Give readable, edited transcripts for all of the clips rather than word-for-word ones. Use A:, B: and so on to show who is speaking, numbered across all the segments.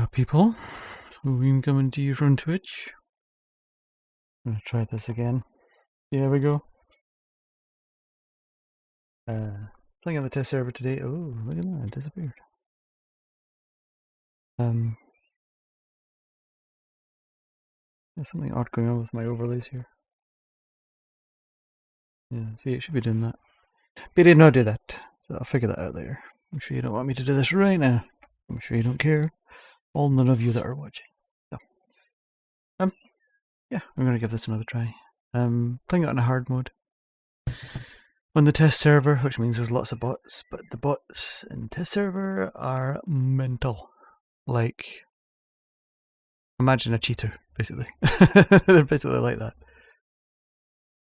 A: up, people? I'm coming to you from Twitch. I'm gonna try this again. Here we go. Playing on the test server today. Oh, look at that, it disappeared. There's something odd going on with my overlays here. Yeah, see, it should be doing that. But it did not do that. So I'll figure that out later. I'm sure you don't want me to do this right now. I'm sure you don't care. All none of you that are watching. So, yeah, I'm gonna give this another try. Playing it on a hard mode. On the test server, which means there's lots of bots, but the bots in test server are mental. Like, imagine a cheater, basically. They're basically like that.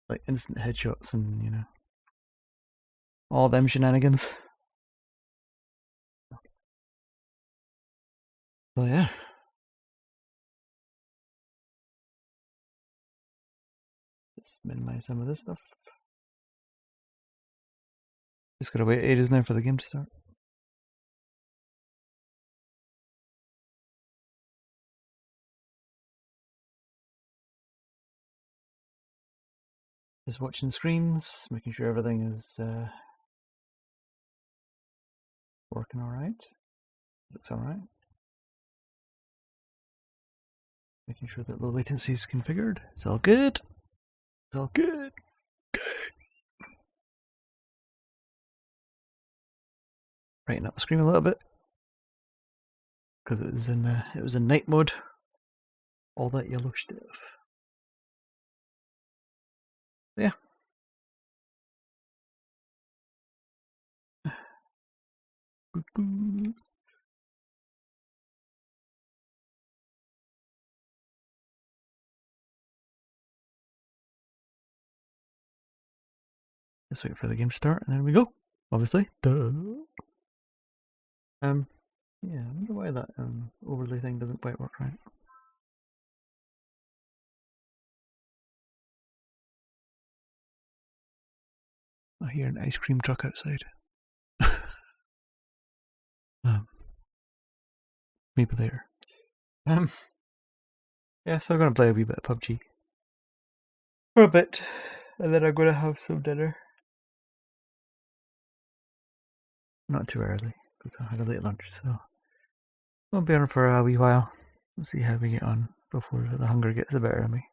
A: Like instant headshots and, you know, all them shenanigans. So yeah. Let's minimize some of this stuff. Just gotta wait ages now for the game to start. Just watching screens, making sure everything is working alright. Looks alright. Making sure that low latency is configured. It's all good. It's all good. Brighten up the screen a little bit because it was in night mode. All that yellow stuff. Yeah. Just wait for the game to start, and there we go. Obviously. Duh. Yeah, I wonder why that overlay thing doesn't quite work right. I hear an ice cream truck outside. Maybe later. Yeah, so I'm gonna play a wee bit of PUBG for a bit, and then I'm gonna have some dinner. Not too early, because I had a late lunch, so I'll be on for a wee while. We'll see how we get on before the hunger gets the better of me.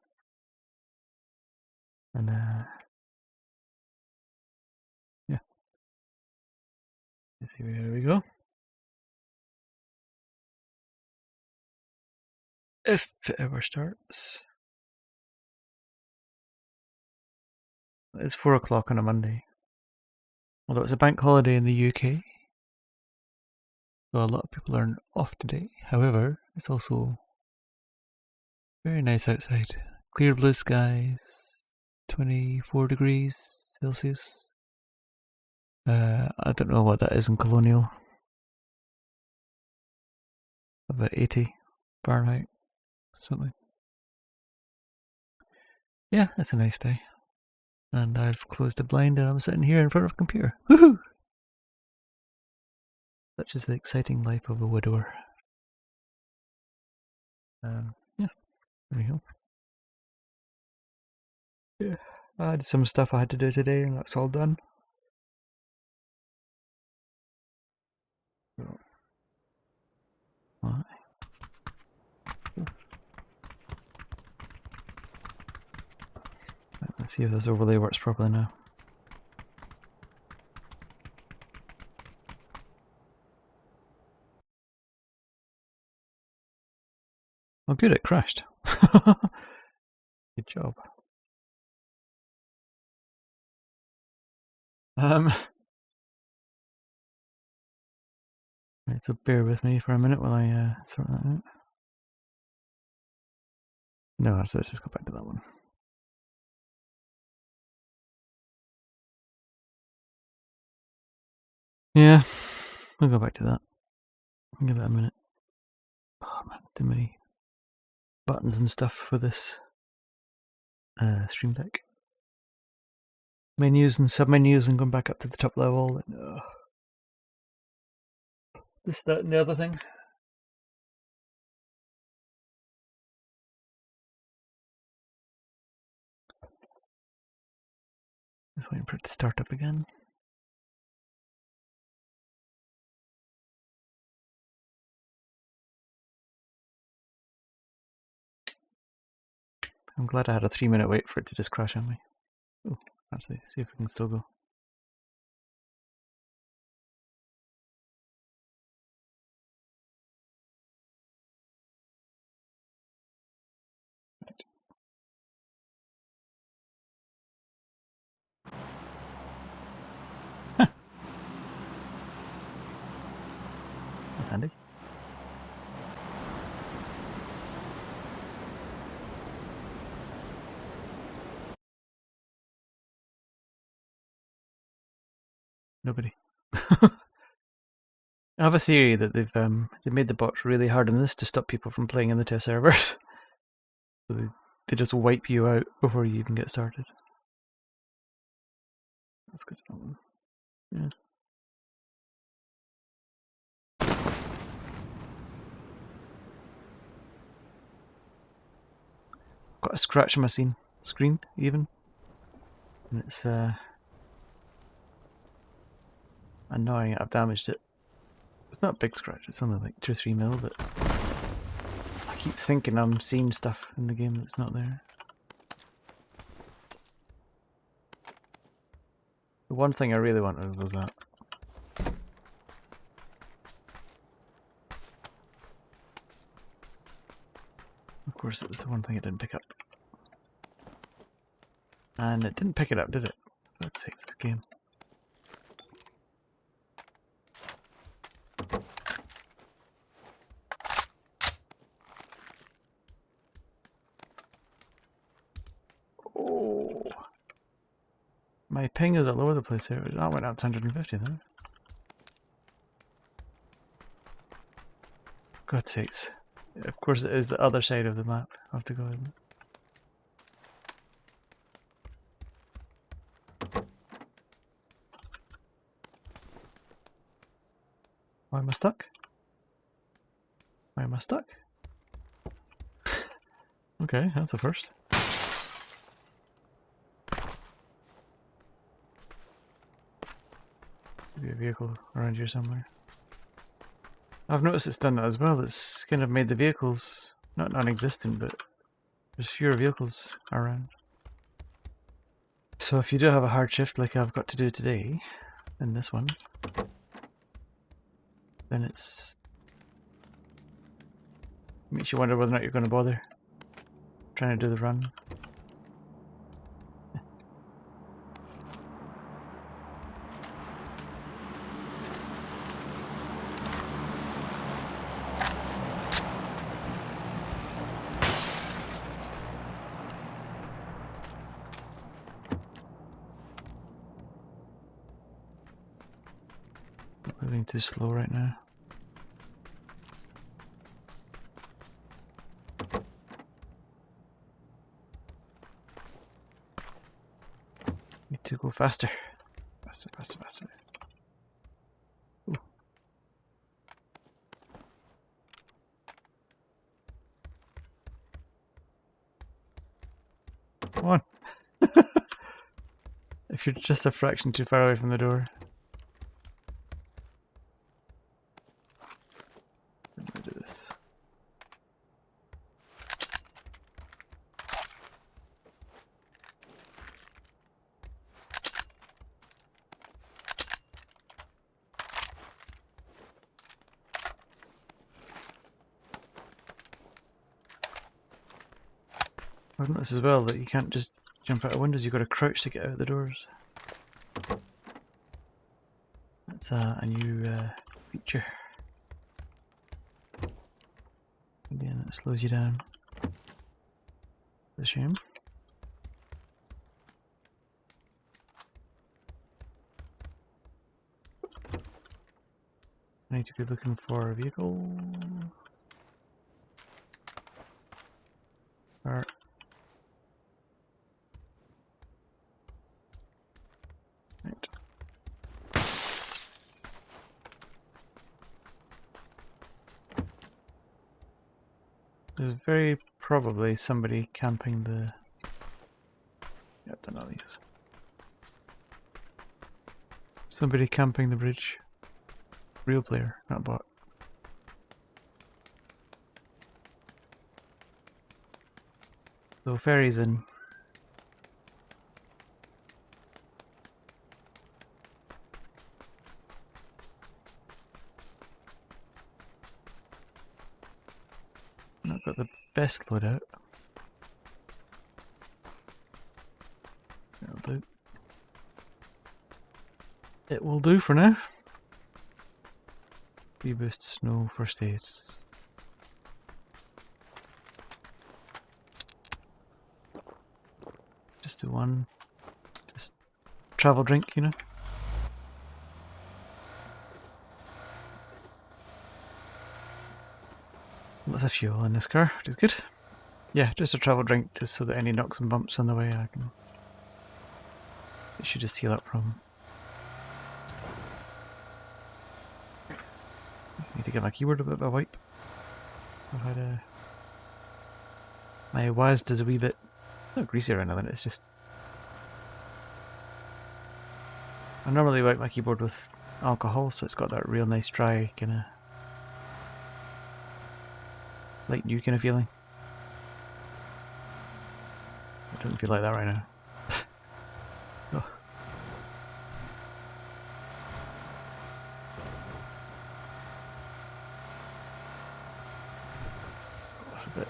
A: And yeah. Let's see where we go. If it ever starts. It's 4 o'clock on a Monday. Although it's a bank holiday in the UK. So a lot of people are off today. However, it's also very nice outside. Clear blue skies, 24 degrees Celsius. I don't know what that is in Colonial. About 80 Fahrenheit, something. Yeah, it's a nice day. And I've closed the blind and I'm sitting here in front of a computer. Woohoo! Such is the exciting life of a widower. Yeah, there we go. Yeah, I had some stuff I had to do today and that's all done. Alright. Let's see if this overlay works properly now. Oh good, it crashed. Good job. Right, so bear with me for a minute while I sort that out. No, so let's just go back to that one. Yeah, we'll go back to that. I'll give it a minute. Oh man, too many buttons and stuff for this Stream Deck. Menus and submenus and going back up to the top level. And, this, that, and the other thing. Just waiting for it to start up again. I'm glad I had a 3-minute wait for it to just crash on me. Oh, actually, see if we can still go. Right. That's handy. Nobody. I have a theory that they've made the bots really hard on this to stop people from playing in the test servers. So they just wipe you out before you even get started. That's good. Yeah. Got a scratch on my screen even, and it's annoying. I've damaged it. It's not a big scratch. It's only like 2 or 3 mil, but I keep thinking I'm seeing stuff in the game that's not there. The one thing I really wanted was that. Of course, it was the one thing I didn't pick up. And it didn't pick it up, did it? Let's take this game. Oh, my ping is all over the place here. That went up to 150 then. God's sakes. Of course it is the other side of the map. I have to go in. Why am I stuck? Why am I stuck? Okay, that's the first. Maybe a vehicle around here somewhere. I've noticed it's done that as well. It's kind of made the vehicles not non-existent, but there's fewer vehicles around. So if you do have a hard shift like I've got to do today, in this one, then it's makes you wonder whether or not you're going to bother trying to do the run. Moving too slow right now. Need to go faster. Faster, faster, faster. Ooh. Come on. If you're just a fraction too far away from the door. Let me do this. I've noticed as well that you can't just jump out of windows, you've got to crouch to get out of the doors. That's a new feature. Again, it slows you down. It's a shame. I need to be looking for a vehicle. Or right. There's very probably somebody camping the... Yep, they're not these. Somebody camping the bridge. Real player, not bot. So ferry's in. Not got the best loadout. It'll do. It will do for now. Reboosts, no first aid. Just do one. Just travel drink, you know. Lots of fuel in this car, which is good. Yeah, just a travel drink, just so that any knocks and bumps on the way I can. It should just heal up from. Need to get my keyboard a bit of a wipe. I've had a. My WASD is a wee bit. Not greasy or anything, it's just. I normally wipe my keyboard with alcohol, so it's got that real nice dry kind of. Like new kind of feeling. It doesn't feel like that right now. Oh. That's a bit.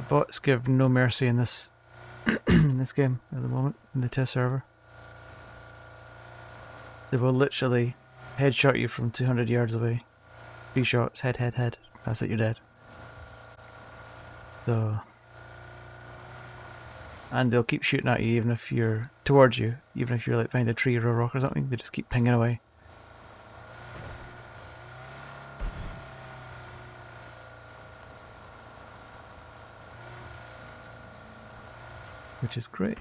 A: Bots give no mercy in this in this game at the moment, in the test server. They will literally headshot you from 200 yards away. 3 shots, head, head, head. That's it, you're dead. So, and they'll keep shooting at you even if you're towards you, even if you're like behind a tree or a rock or something. They just keep pinging away. Which is great.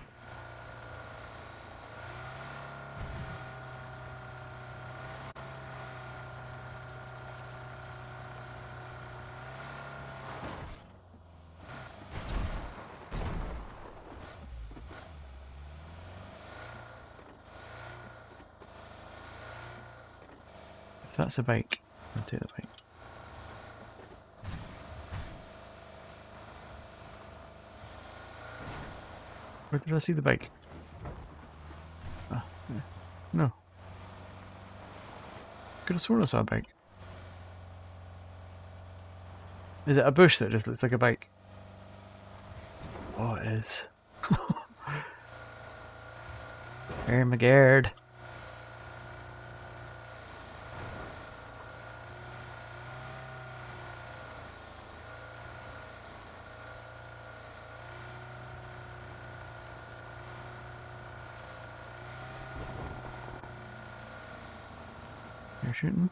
A: If that's a bike, I'll take the bike. Where did I see the bike? Ah, yeah. No. Could have sworn I saw a bike. Is it a bush that just looks like a bike? Oh, it is. Oh my god. You're shooting?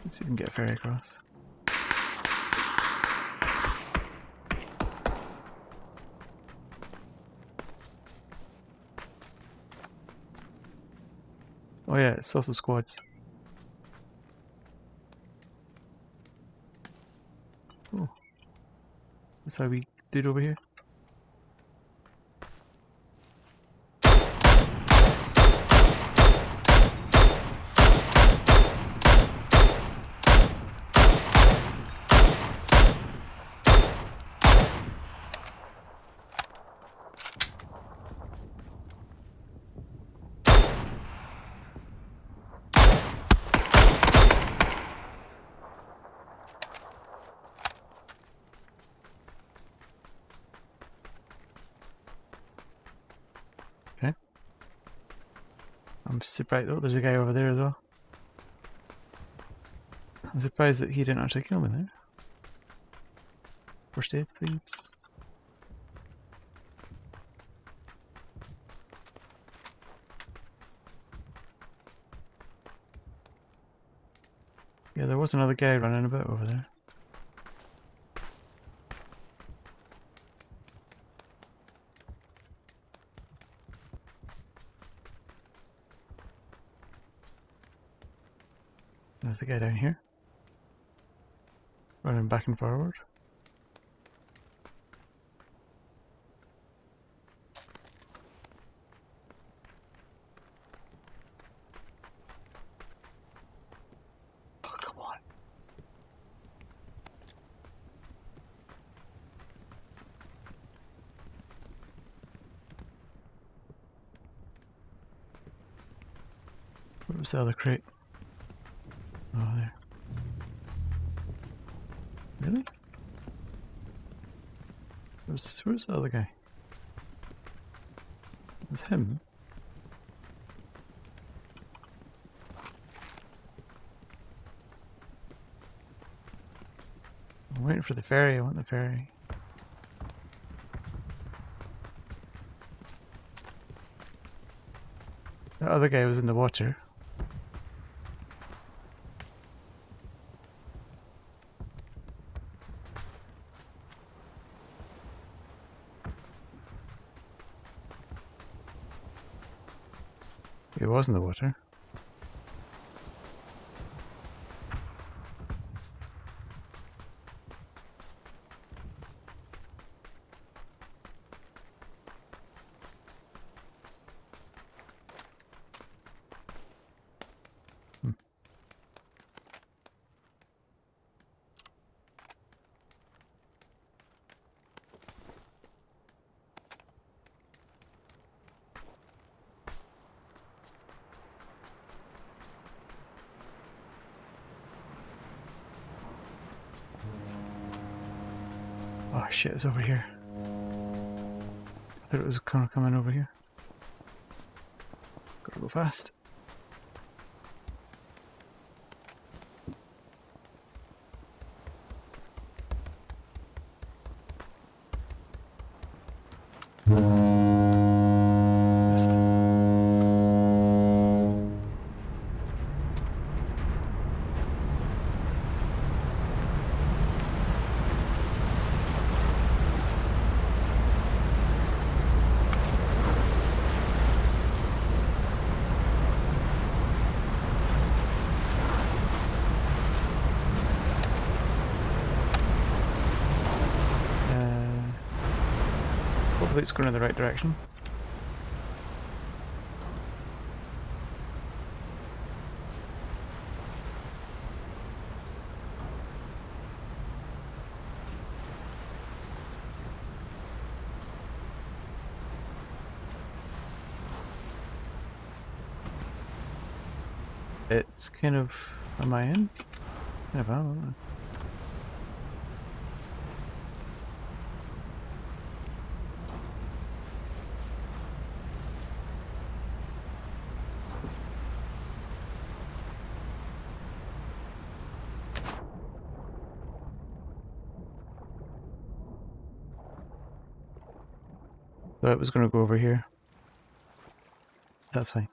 A: Let's see if we can get a ferry across. Oh yeah, it's also squads. Oh. That's how we did over here. Okay. I'm surprised though, there's a guy over there as well. I'm surprised that he didn't actually kill me there. First aid, please. Yeah, there was another guy running about over there. There's a guy down here. Running back and forward. Oh, come on. Where was the other crate? Oh, there. Really? Where's the other guy? It was him. I'm waiting for the ferry. I want the ferry. That other guy was in the water. He was in the water. Oh shit, it's over here. I thought it was kind of coming over here. Gotta go fast. Hopefully it's going in the right direction. It's kind of... am I in? Kind of am. So it was going to go over here. That's fine.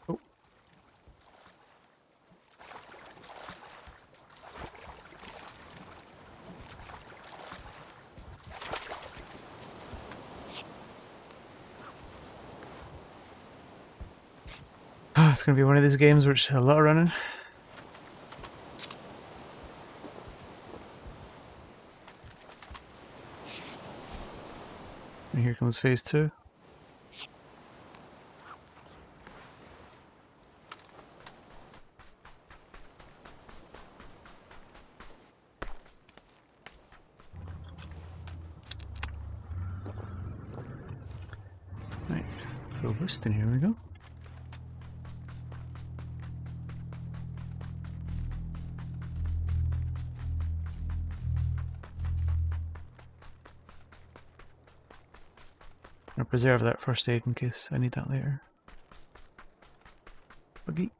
A: Oh. It's going to be one of these games where it's a lot of running. And here comes phase 2. Right, full boost, and here we go. reserve that first aid in case I need that later. Buggy.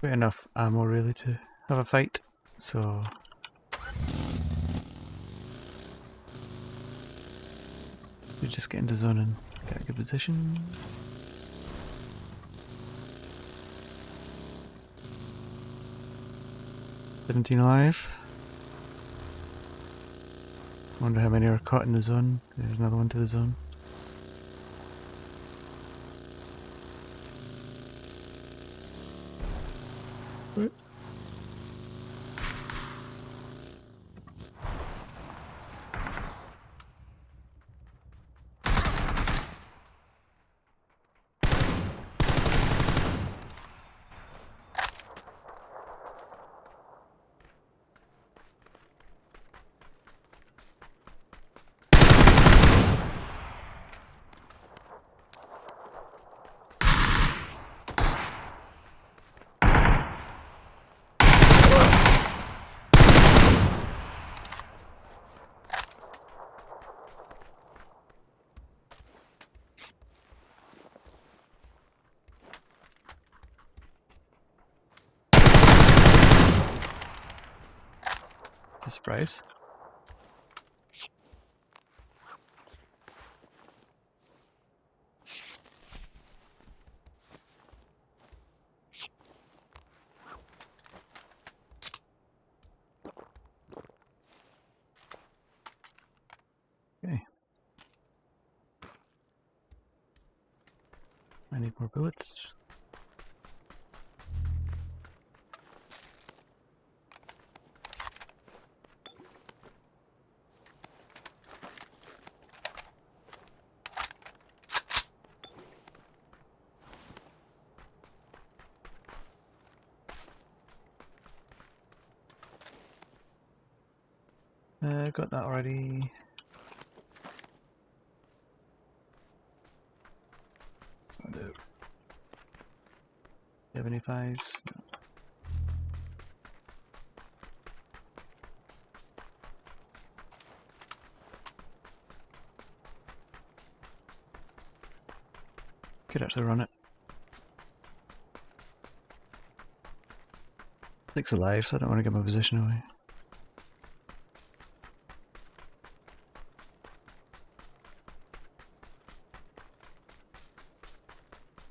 A: Got enough ammo really to have a fight, so we just get into zone and get a good position. $17 alive. Wonder how many are caught in the zone. There's another one to the zone. What? It's a surprise. Okay. I need more bullets. Got that already. No. 75s. No. Could actually run it. Nick's alive, so I don't want to give my position away.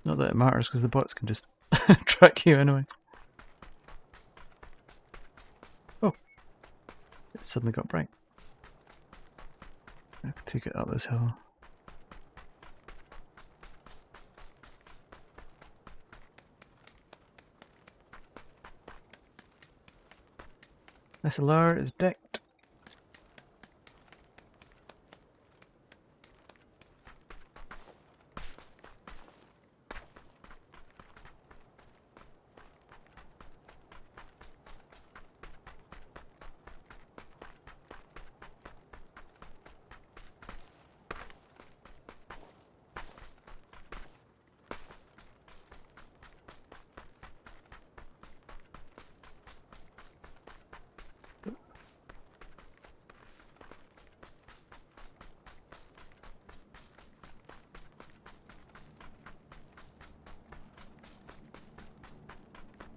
A: Not that it matters, because the bots can just track you anyway. Oh! It suddenly got bright. I could take it up this hill. SLR is decked.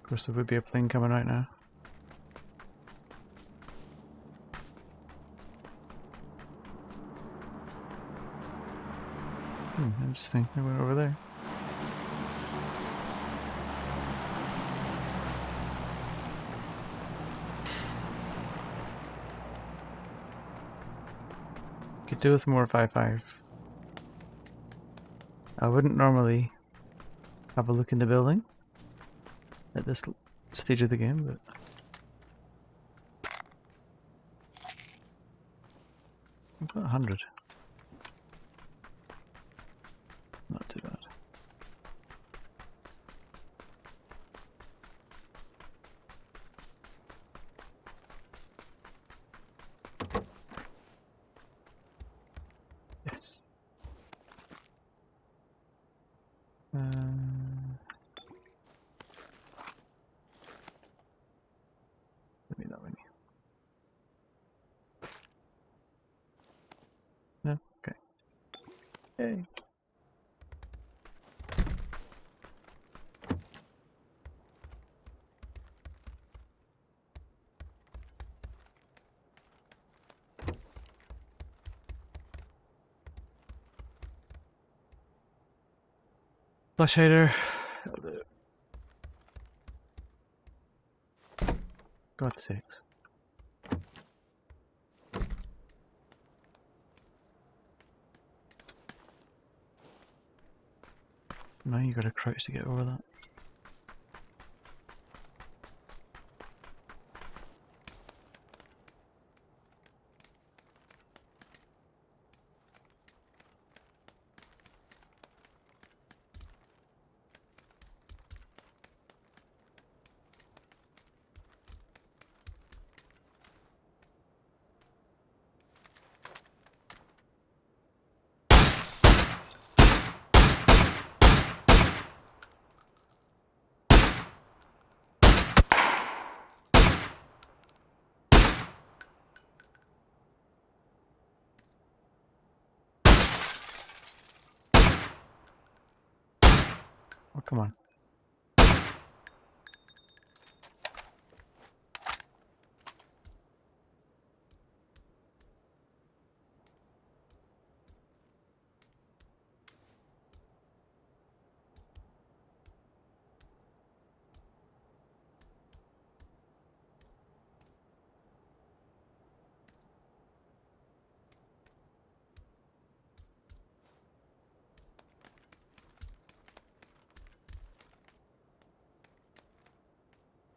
A: Of course there would be a plane coming right now. Interesting. I went over there. Could do with more 5.5. I wouldn't normally have a look in the building at this stage of the game, but I've got 100. Not too bad. Yes. Let me that way. Yay. Flash hider. God's sakes. Now you gotta crouch to get over that. Oh, come on.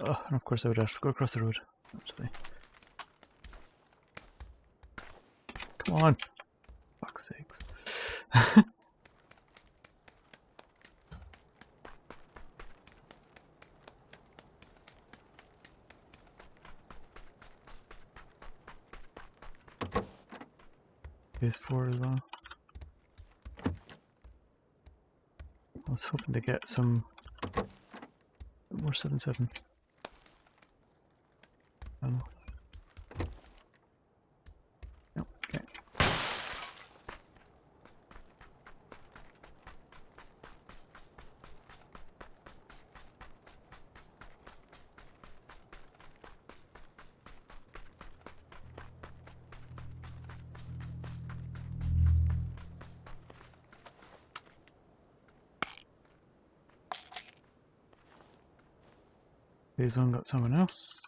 A: Oh, and of course I would have to go across the road. Actually. Come on. Fuck's sakes. Phase 4 as well. I was hoping to get some more 7-7. Yep, okay. Phase 1 got someone else.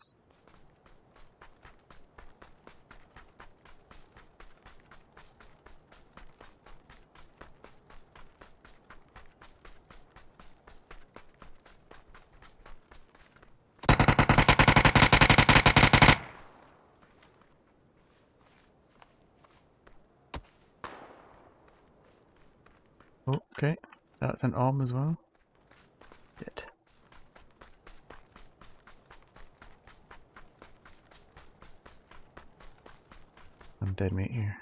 A: Okay, that's an arm as well. Dead. I'm dead mate here.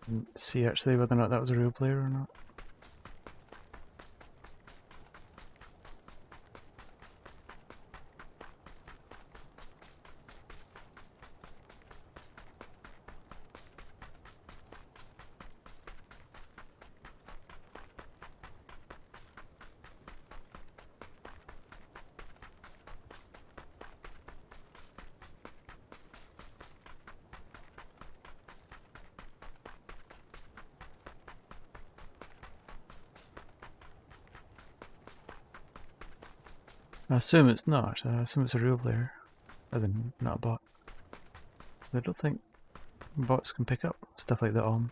A: Didn't see actually whether or not that was a real player or not. I assume it's not. I assume it's a real player, other than not a bot. I don't think bots can pick up stuff like that on.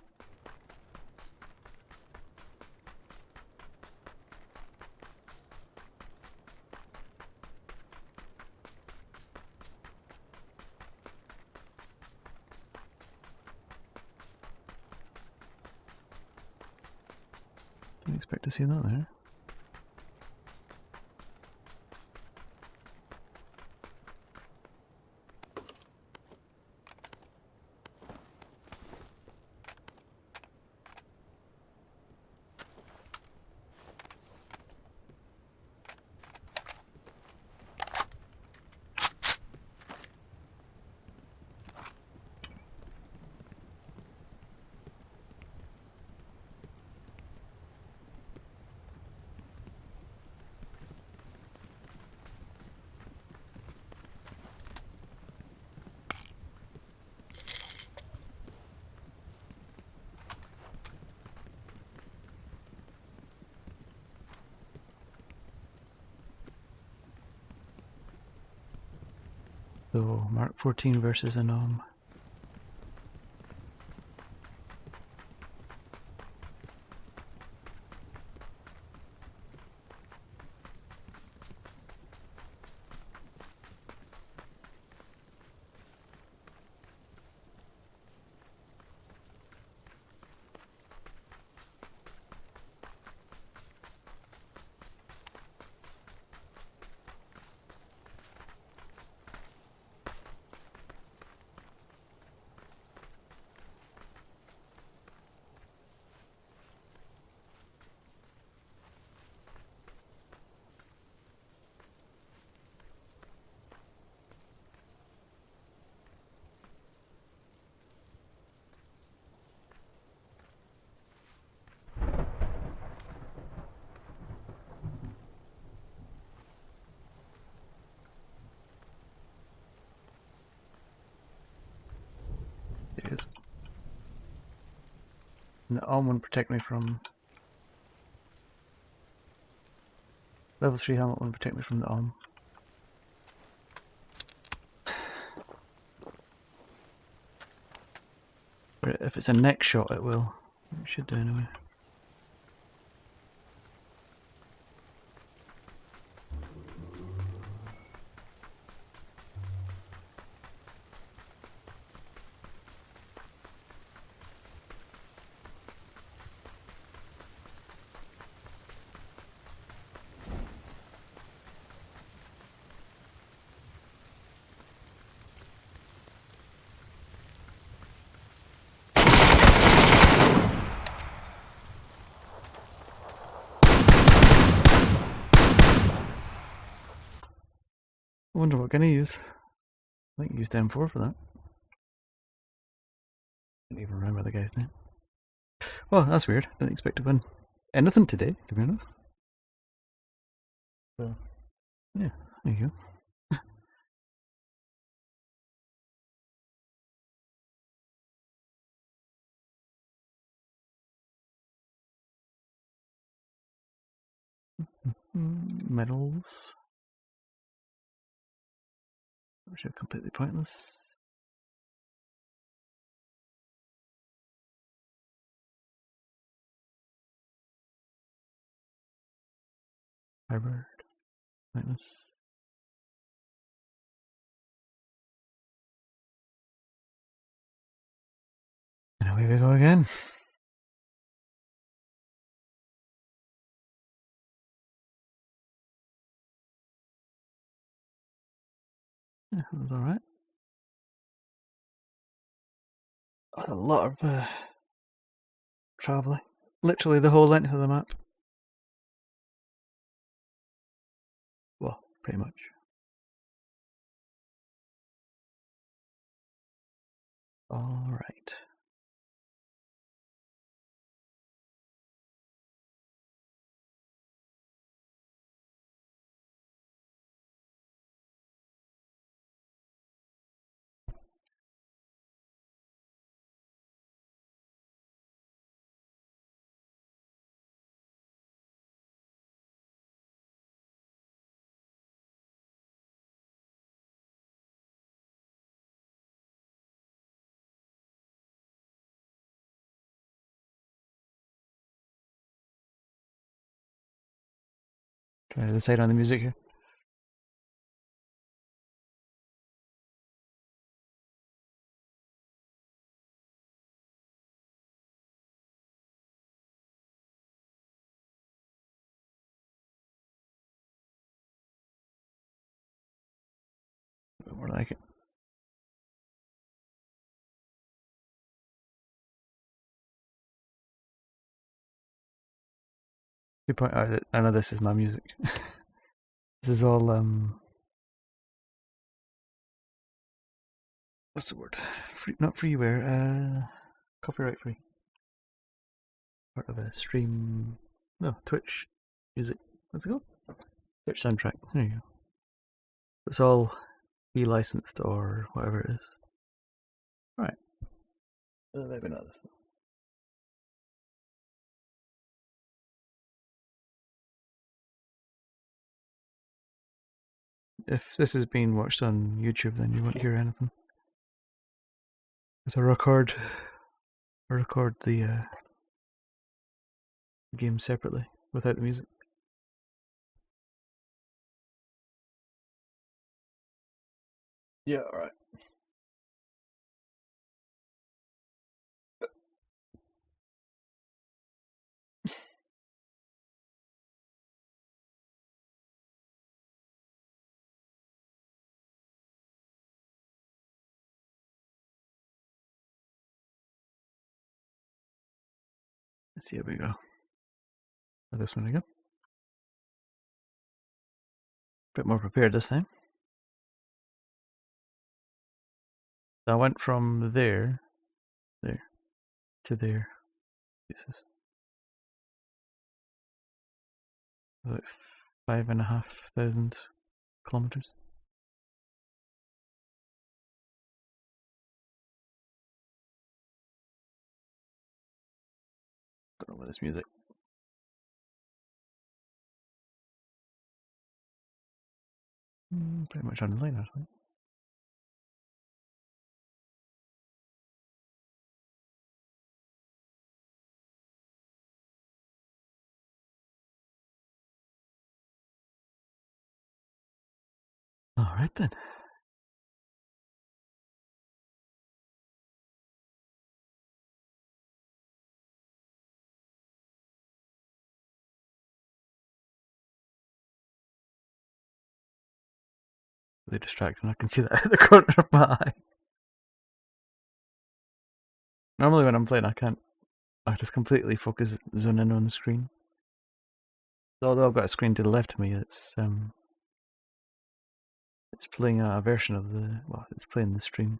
A: Didn't expect to see that there. So, Mark 14 versus an It is. And the one protect me from... Level 3 helmet won't protect me from the But if it's a neck shot it will. It should do anyway. I wonder what gun I use. I think I used M4 for that. I don't even remember the guy's name. Well, that's weird. Didn't expect to win anything today, to be honest. So, yeah, there you go. Medals. Which are completely pointless. Hybrid. Pointless. And away we go again. Yeah, that was alright. A lot of travelling. Literally the whole length of the map. Well, pretty much. Alright. Trying to decide on the music here. A bit more like it. 2.0. I know this is my music. This is all what's the word? Free, not freeware. Copyright free. Part of a stream. No, Twitch music. What's it called? Twitch soundtrack. There you go. It's all be licensed or whatever it is. Right. Maybe not this. if this is being watched on YouTube, then you won't hear anything. Because I record the game separately without the music. Yeah, alright. Let's see how we go. This one again. Bit more prepared this time. So I went from there to there. Jesus. About 5,500 kilometers. Don't know what this music. Pretty much on the line, actually. Alright then. Really distracting. I can see that at the corner of my eye. Normally when I'm playing, I just completely zone in on the screen. So although I've got a screen to the left of me, it's playing a version of it's playing the stream.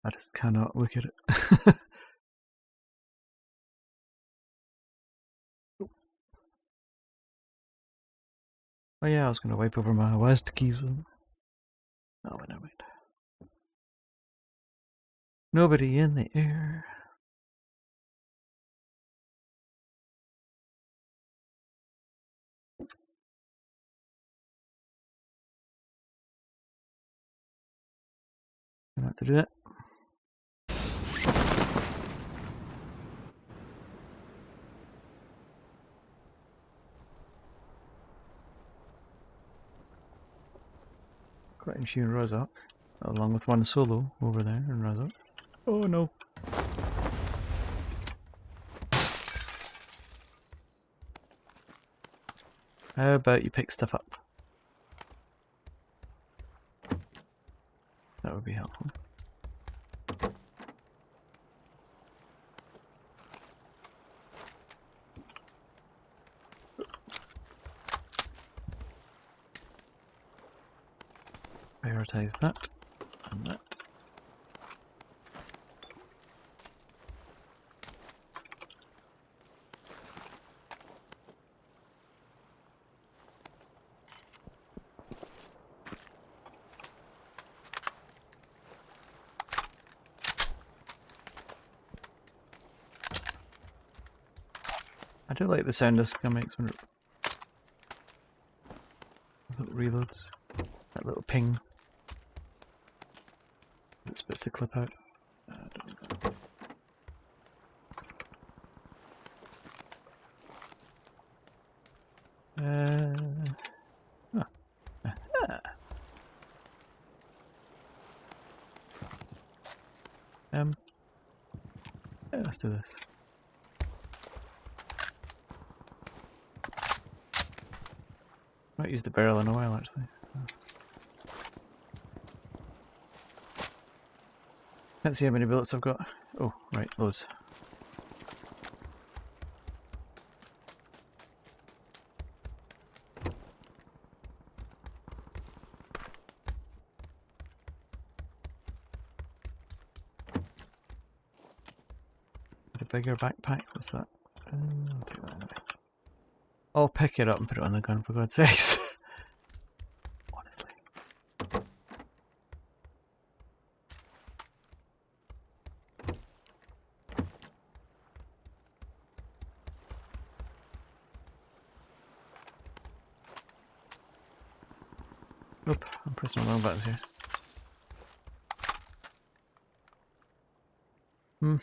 A: I just cannot look at it. Oh yeah, I was going to wipe over my WASD keys with them. Oh, never mind. Nobody in the air. Gonna have to do it. Quite Machine Rozok, along with one solo over there in Rozok. Oh no. How about you pick stuff up? That would be helpful. Prioritize that and that. I do like the sound this guy makes when it reloads. That little ping that spits the clip out. Yeah, let's do this. Might use the barrel in a while actually. So. Can't see how many bullets I've got. Oh, right, loads. A bigger backpack, what's that? I'll take that anyway. I'll pick it up and put it on the gun for God's sakes. Honestly. Oop, I'm pressing the wrong buttons here. Hmm.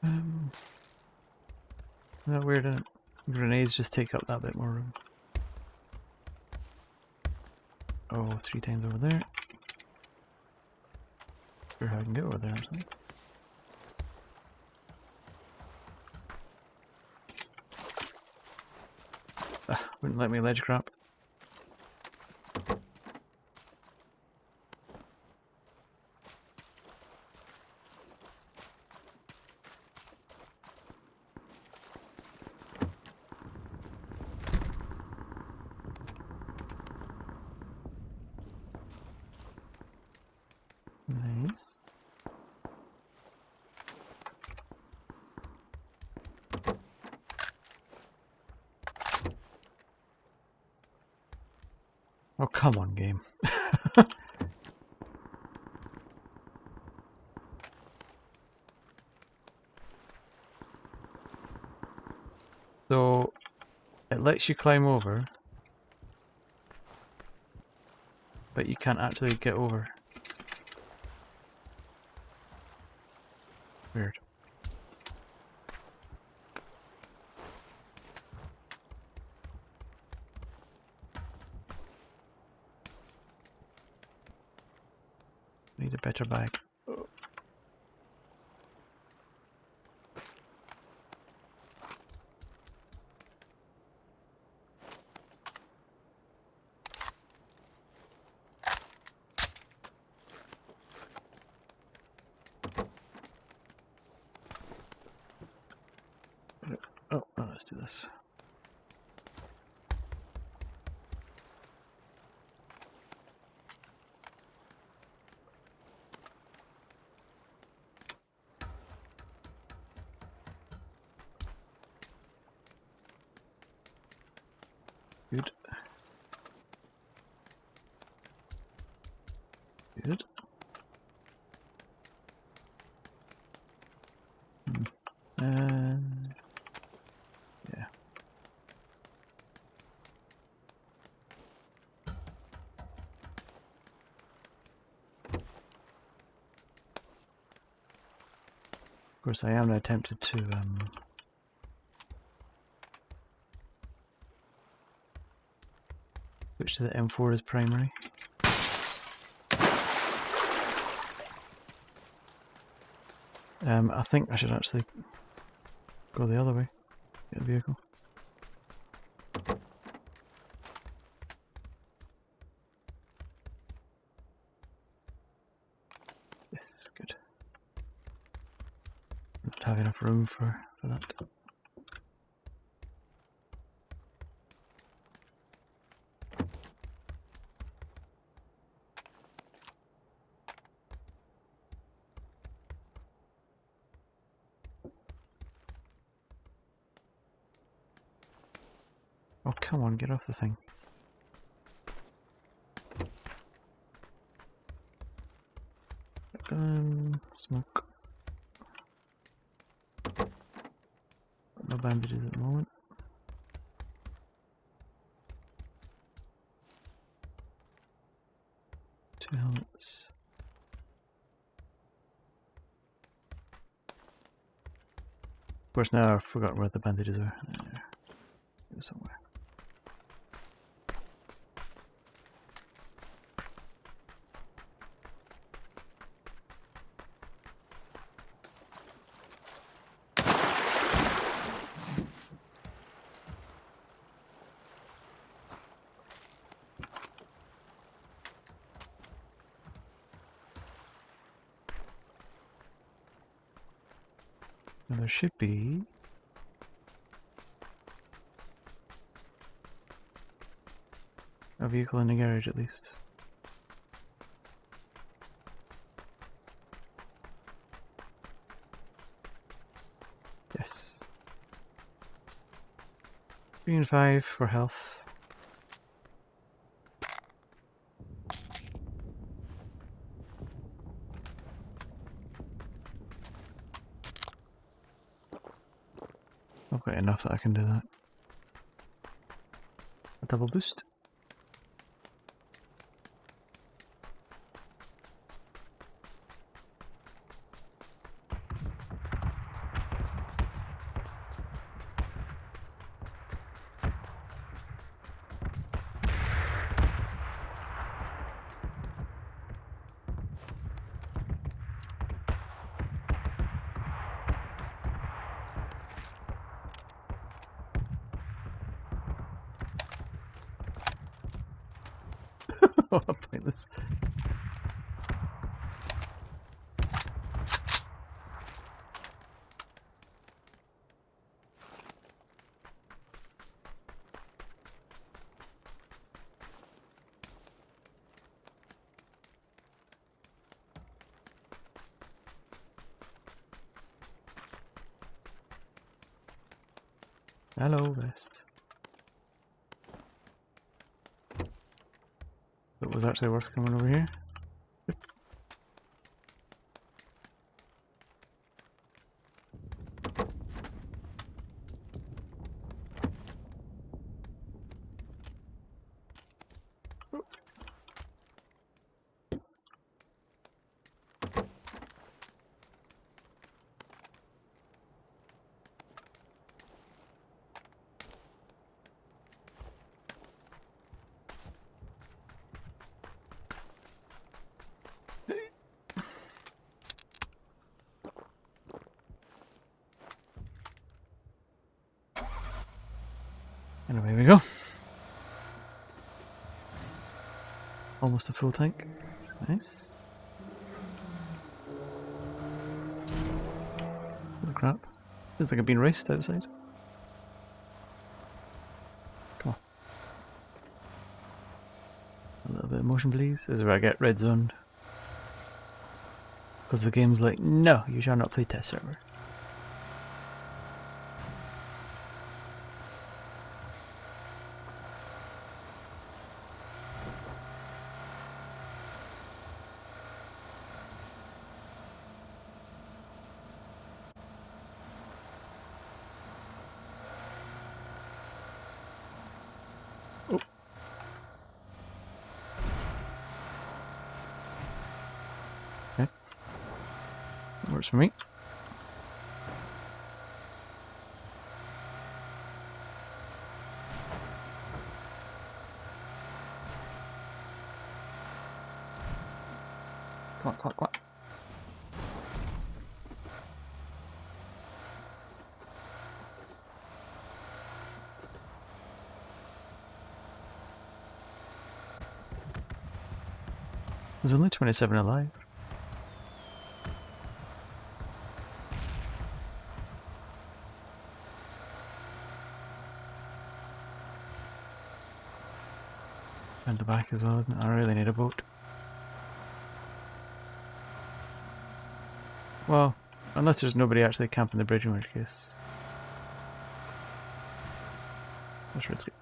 A: Isn't that weird, isn't it? Grenades just take up that bit more room. Oh, 3 times over there. Sure how I can get over there actually. Ah, wouldn't let me ledge crap. Nice. Oh, come on, game. So, it lets you climb over, but you can't actually get over. Weird. Need a better bag. Oh, let's do this. Good. Good. And yeah. Of course, I am now tempted to switch to the M4 as primary. I think I should actually go the other way. Get a vehicle. Yes, good. Don't have enough room for that. Oh, come on, get off the thing. Smoke. No bandages at the moment. Two helmets. Of course, now I've forgotten where the bandages are. There. Somewhere. Now there should be a vehicle in the garage at least. Yes. 3 and 5 for health. Not quite enough that I can do that. A double boost. Pointless. Hello, West. It was actually worth coming over here. And away we go. Almost a full tank. Nice. Holy crap. Feels like I've been raced outside. Come on. A little bit of motion, please. This is where I get red zoned. Because the game's like, no, you shall not play test server. Oh. Okay. That works for me. Come on, come on, come on. There's only 27 alive. And the back as well. I really need a boat. Well, unless there's nobody actually camping the bridge, in which case let's risk it.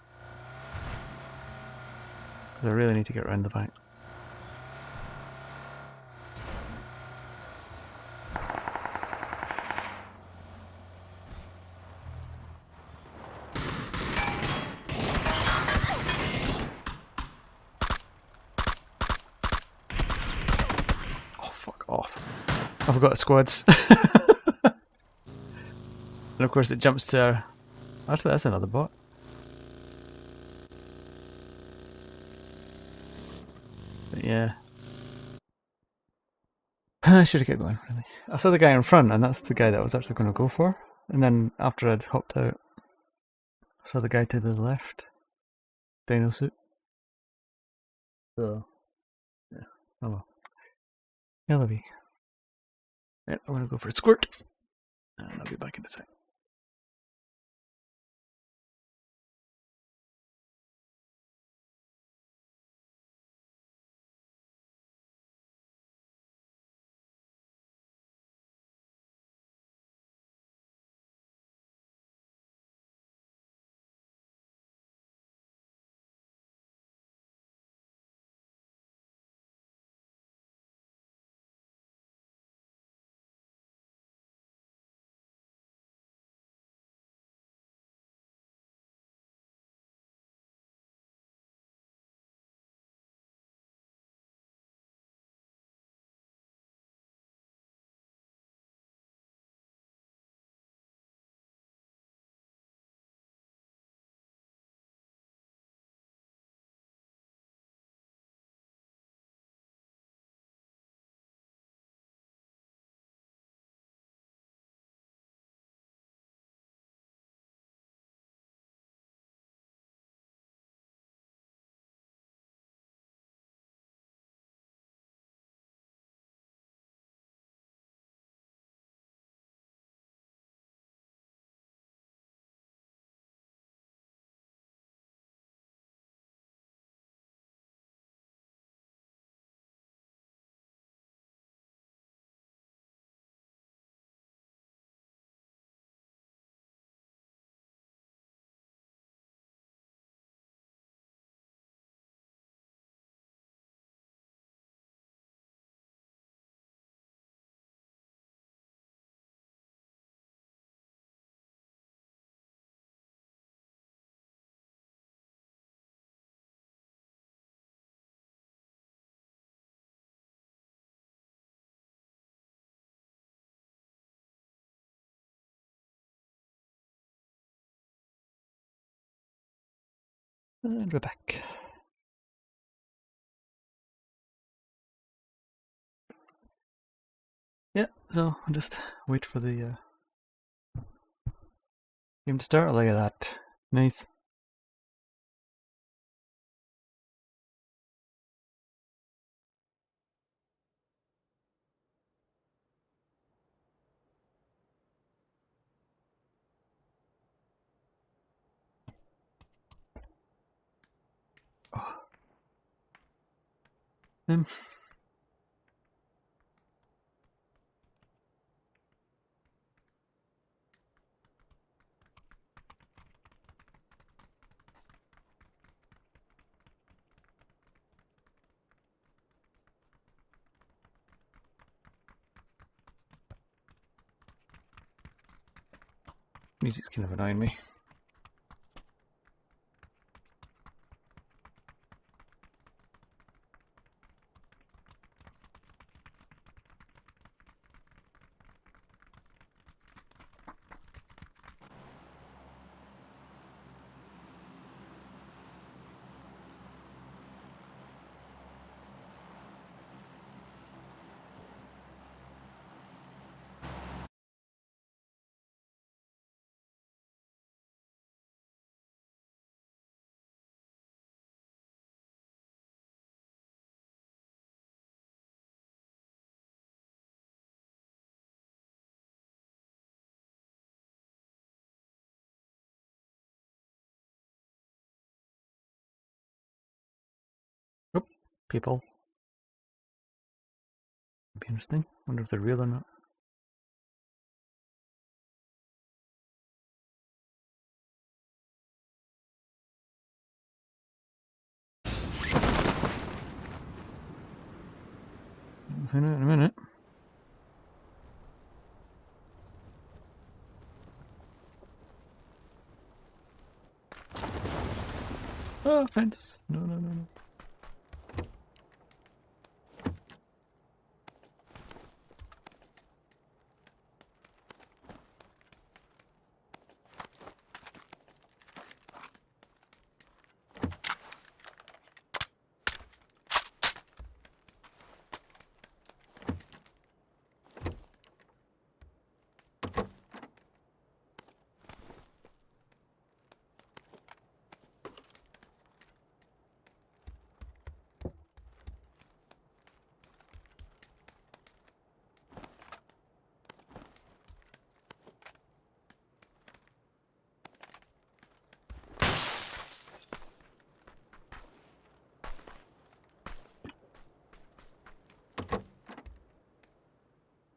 A: Because I really need to get around the bank. Oh, fuck off. I forgot squads. And of course it jumps to our... Actually, that's another bot. But yeah. I should have kept going, really. I saw the guy in front, and that's the guy that I was actually going to go for. And then after I'd hopped out, I saw the guy to the left. Dino suit. So, yeah. Oh well. Yeah, be. Right, I'm going to go for a squirt. And I'll be back in a sec. And we're back. Yeah, so I'll just wait for the game to start. Look at that. Nice. Oh. Music's kind of annoying me. Oh, people. Be interesting. Wonder if they're real or not. Find out in a minute. Oh, fence. No, no, no, no.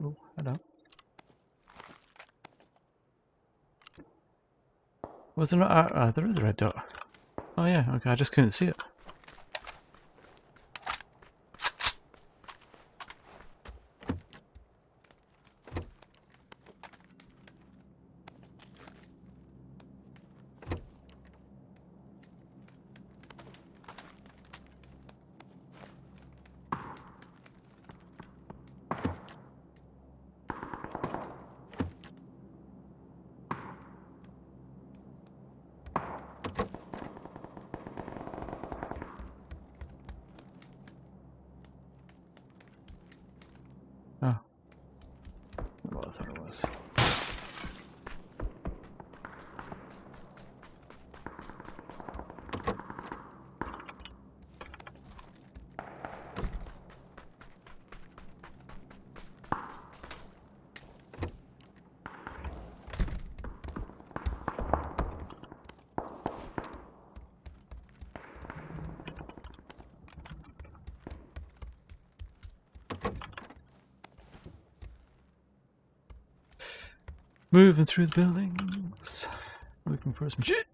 A: Oh, hello. Was there not? There is a red dot. Oh yeah, okay, I just couldn't see it. Oh. Well, I thought it was. Moving through the buildings. Looking for some shit.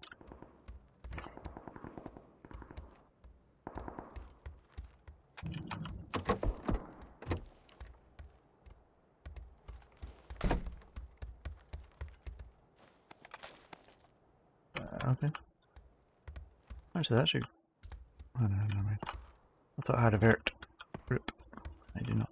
A: Okay. Actually, that should. Oh, no, never mind. I thought I had a vert. Rip. I do not.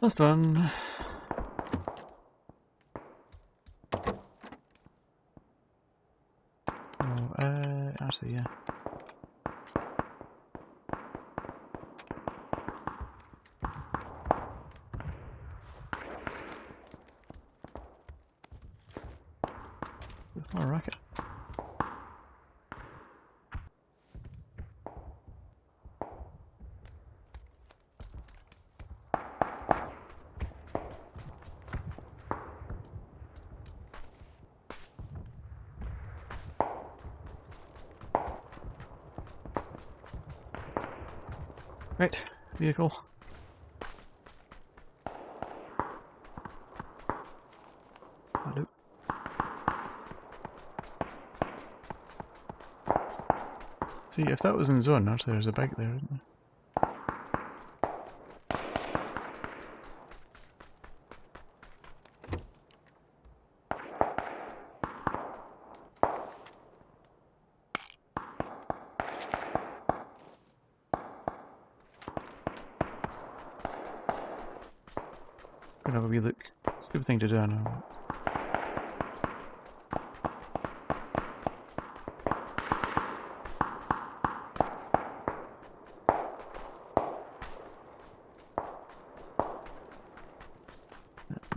A: Last one. Oh, actually, yeah. Oh, rocket. Right, vehicle. Hello. See, if that was in zone, actually there's a bike there, isn't there? Could have a wee look. It's a good thing to do, I know.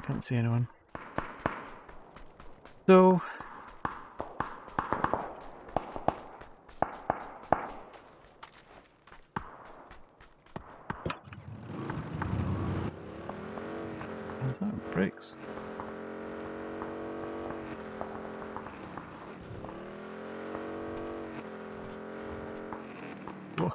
A: Can't see anyone. So... What's that? Brakes. Whoa.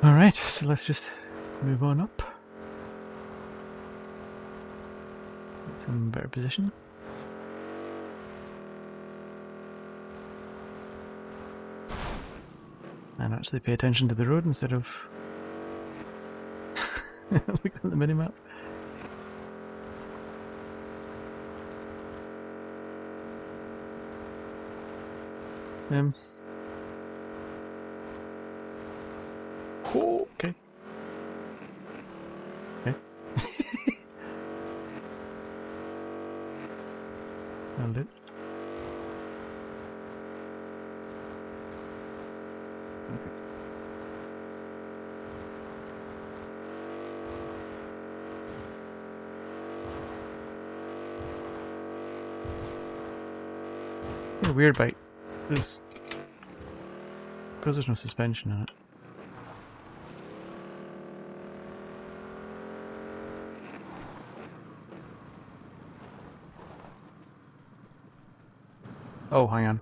A: Alright, so let's just move on up. Get some better position. And actually pay attention to the road instead of looking at the minimap. Oh, okay. Okay. Nailed it. Okay. What a weird bike. Because there's no suspension on it. Oh, hang on.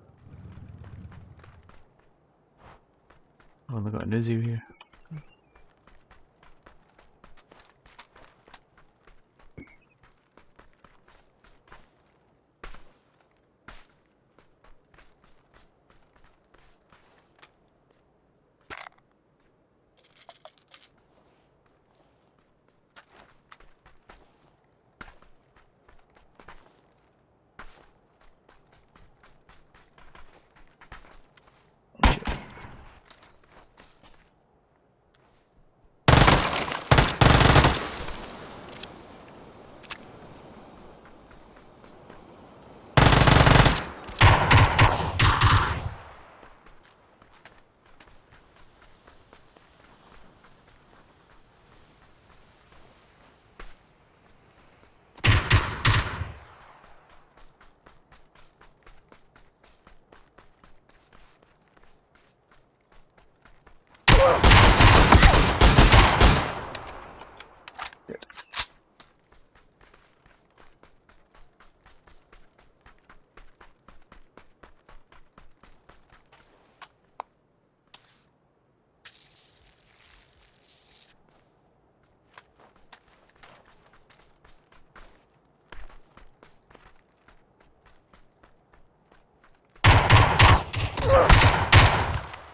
A: Oh, they've got an Uzi here. Good.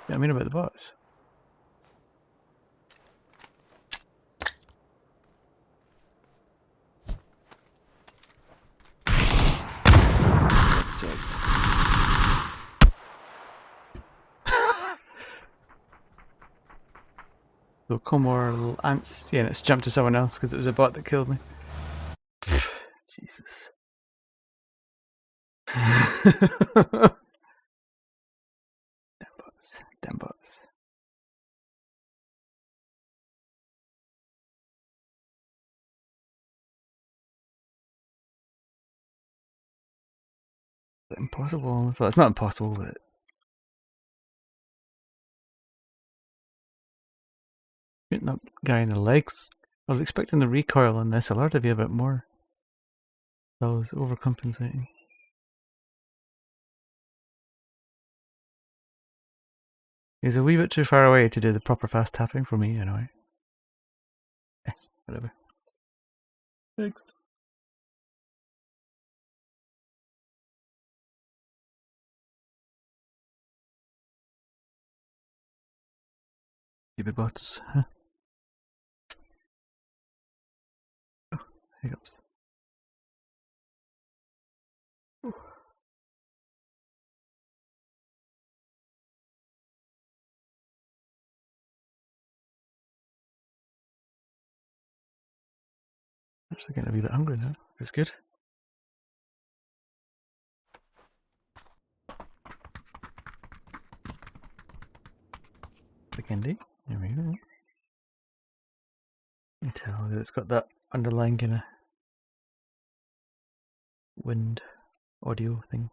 A: Yeah, I mean about the bots. So come more ants. Yeah, and it's jumped to someone else because it was a bot that killed me. Jesus. Damn bots. Damn bots. Is it impossible? Well, it's not impossible, but shooting that guy in the legs. I was expecting the recoil on the SLR to be a bit more. That was overcompensating. He's a wee bit too far away to do the proper fast tapping for me, anyway. Whatever. Next. Stupid bots. Huh? Oh, hiccups. Ooh. Actually getting a wee bit hungry now. It's good. The candy. There we go. You can tell that it's got that underlying kind of wind audio thing.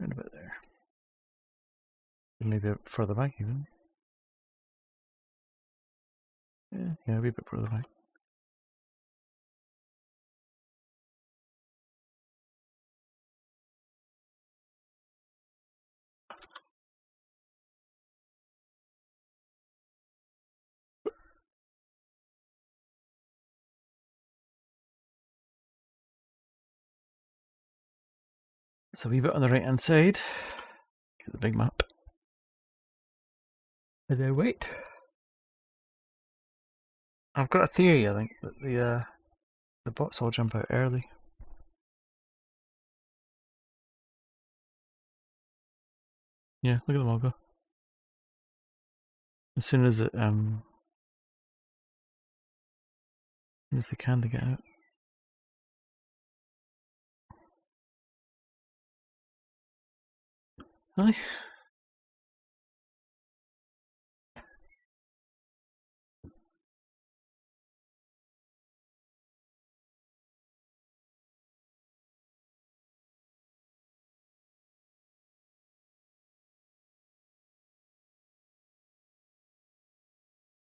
A: Right about there. Maybe a bit further back even. Yeah, a wee bit further back. So a wee bit on the right hand side. Get the big map. And then wait. I've got a theory, I think, that the bots all jump out early. Yeah, look at them all go. As soon as it as they can, they get out. Aye.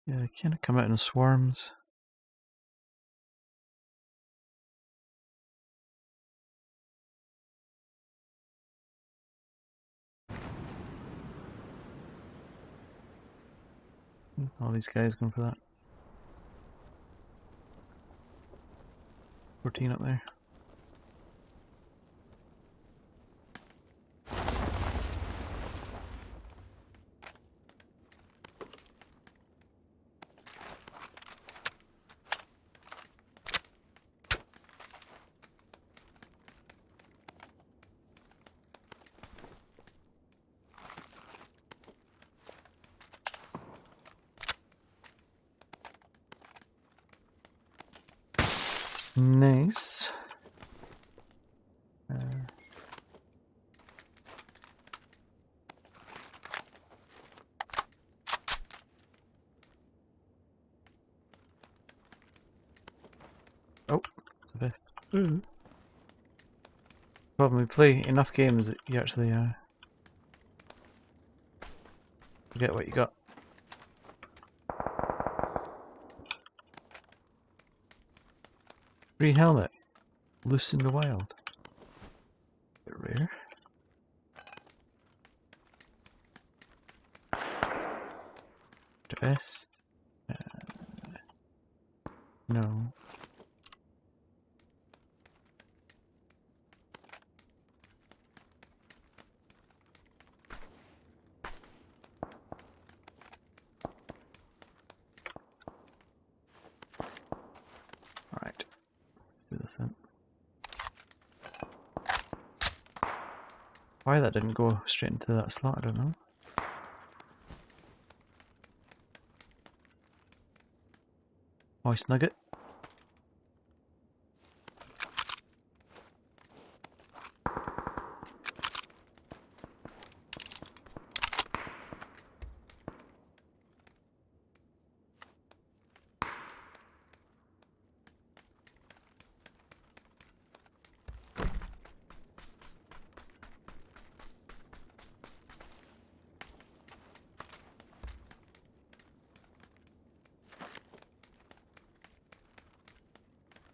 A: Yeah, they kind of come out in swarms. All these guys going for that. 14 up there. Nice. Oh, the best. Ooh. Problem, we play enough games that you actually forget what you got. Free helmet. Loose in the wild. Bit rare. The best. No. Alright. Let's do this then. Why that didn't go straight into that slot, I don't know. Moist nugget.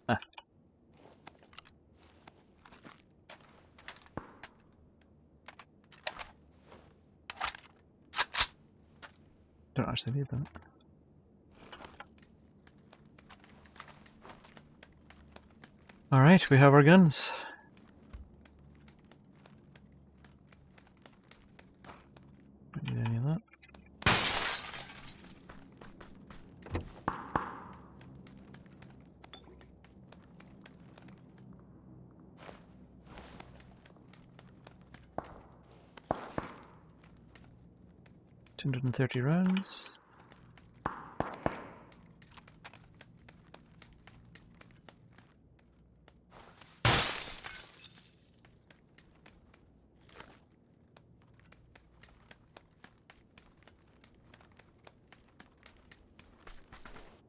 A: Ah. Don't actually need that. Alright, we have our guns. Don't need any of that. $230 rounds.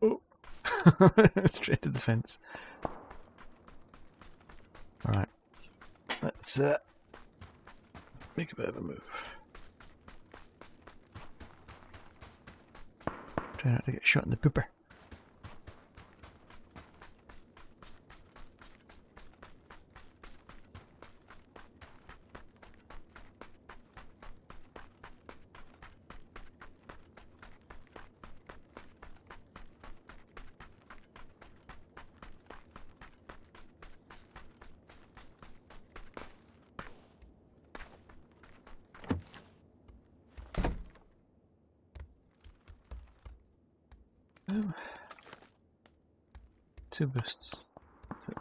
A: Oh! Straight to the fence. Alright. Let's make a bit of a move. Try not to get shot in the pooper. Oh. 2 boosts. That's it.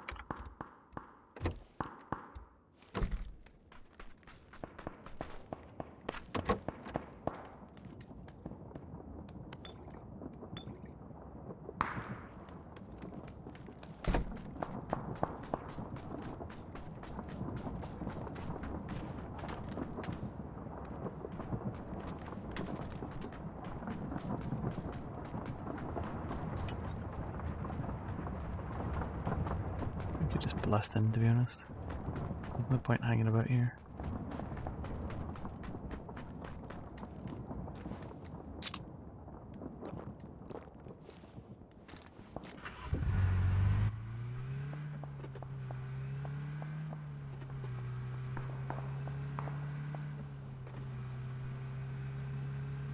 A: I could just blast in, to be honest. There's no point hanging about here.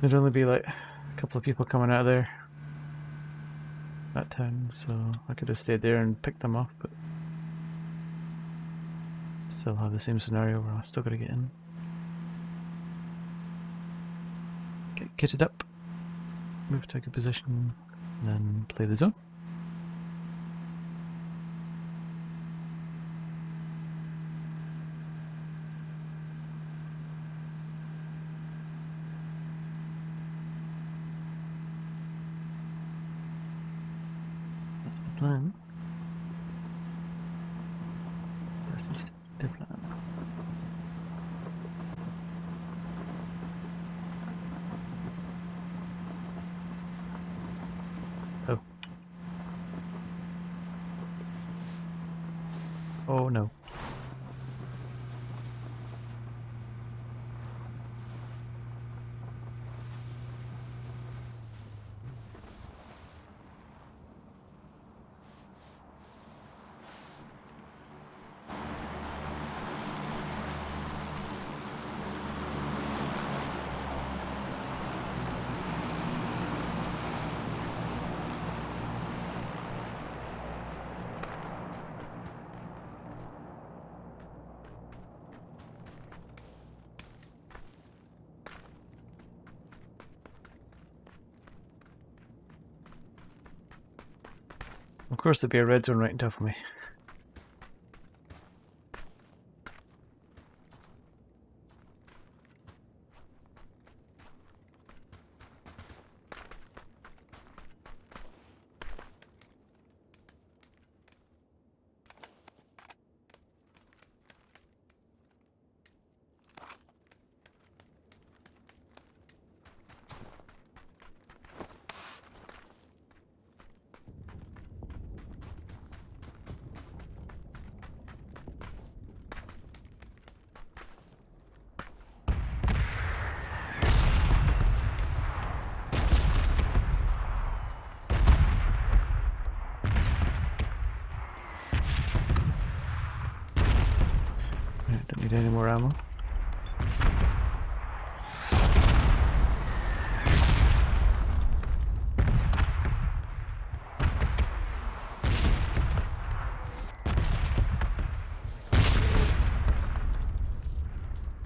A: There'd only be like a couple of people coming out of there, that town, so I could have stayed there and picked them off, but still have the same scenario where I still gotta get in. Get kitted up, move to a good position, and then play the zone. That's the plan. That's just the plan. Oh. Oh no. Of course there'd be a red zone right on top of me. Right, don't need any more ammo.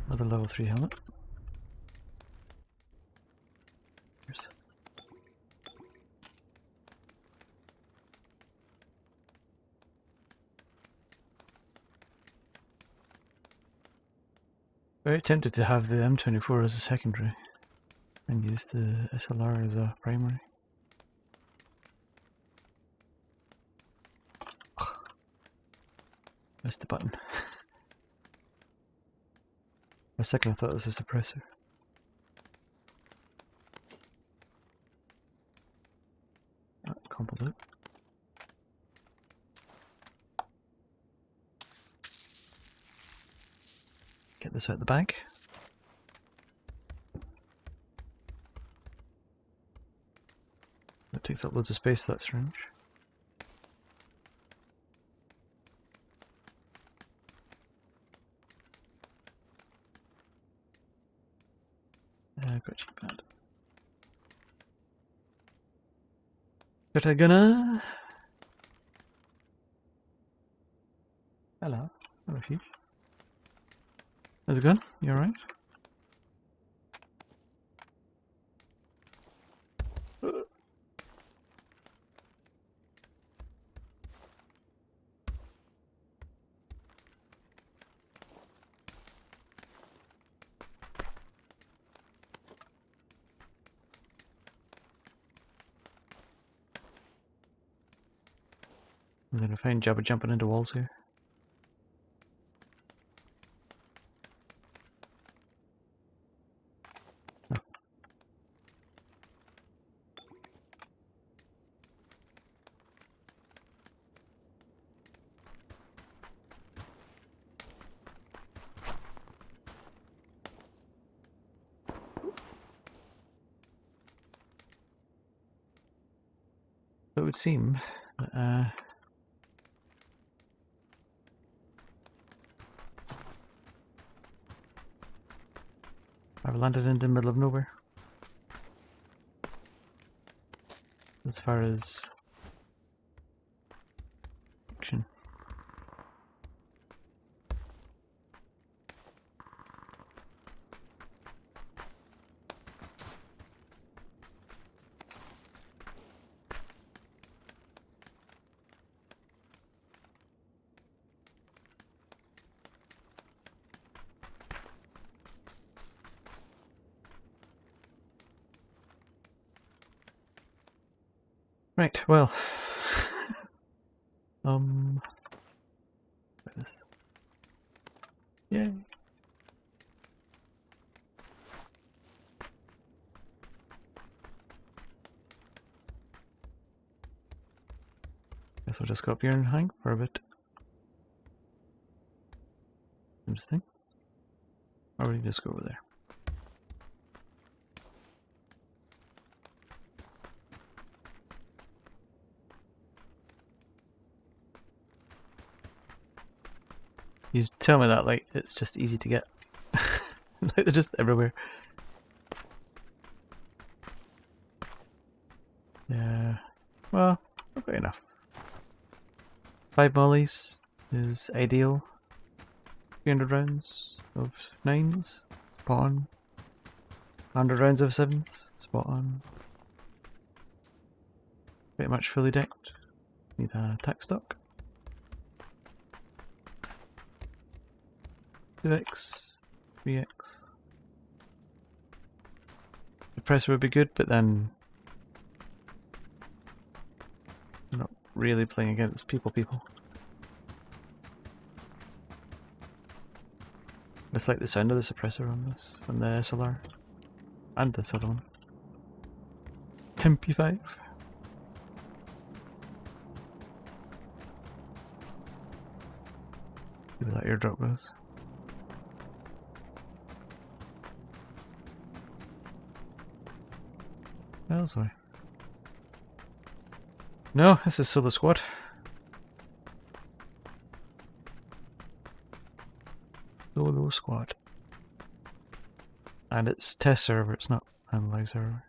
A: Another level 3 helmet. Here's very tempted to have the M24 as a secondary and use the SLR as a primary. Ugh. Missed the button. For a second I thought it was a suppressor. Combo loot. Get this out the bag. That takes up loads of space, that syringe. I've got a cheap pad. Got a gunner. Hello. Hello, Fuge. How's it going? You alright? I'm gonna find Jabba jumping into walls here. Oh. So it would seem that I've landed in the middle of nowhere. As far as action. Right, well. This. Yay. Guess we'll just go up here and hang for a bit. Interesting. Or we can just go over there. You tell me that like it's just easy to get. Like they're just everywhere. Yeah. Well, not good enough. 5 mollies is ideal. 300 rounds of 9s, spot on. 100 rounds of 7s, spot on. Pretty much fully decked. Need a tack stock. 2x, 3x. The presser would be good, but then I'm not really playing against people. It's like the sound of the suppressor on this, on the SLR. And this other one. MP5. See where that airdrop goes. Oh, sorry. No, this is solo squad. Solo squad. And it's test server, it's not analog server.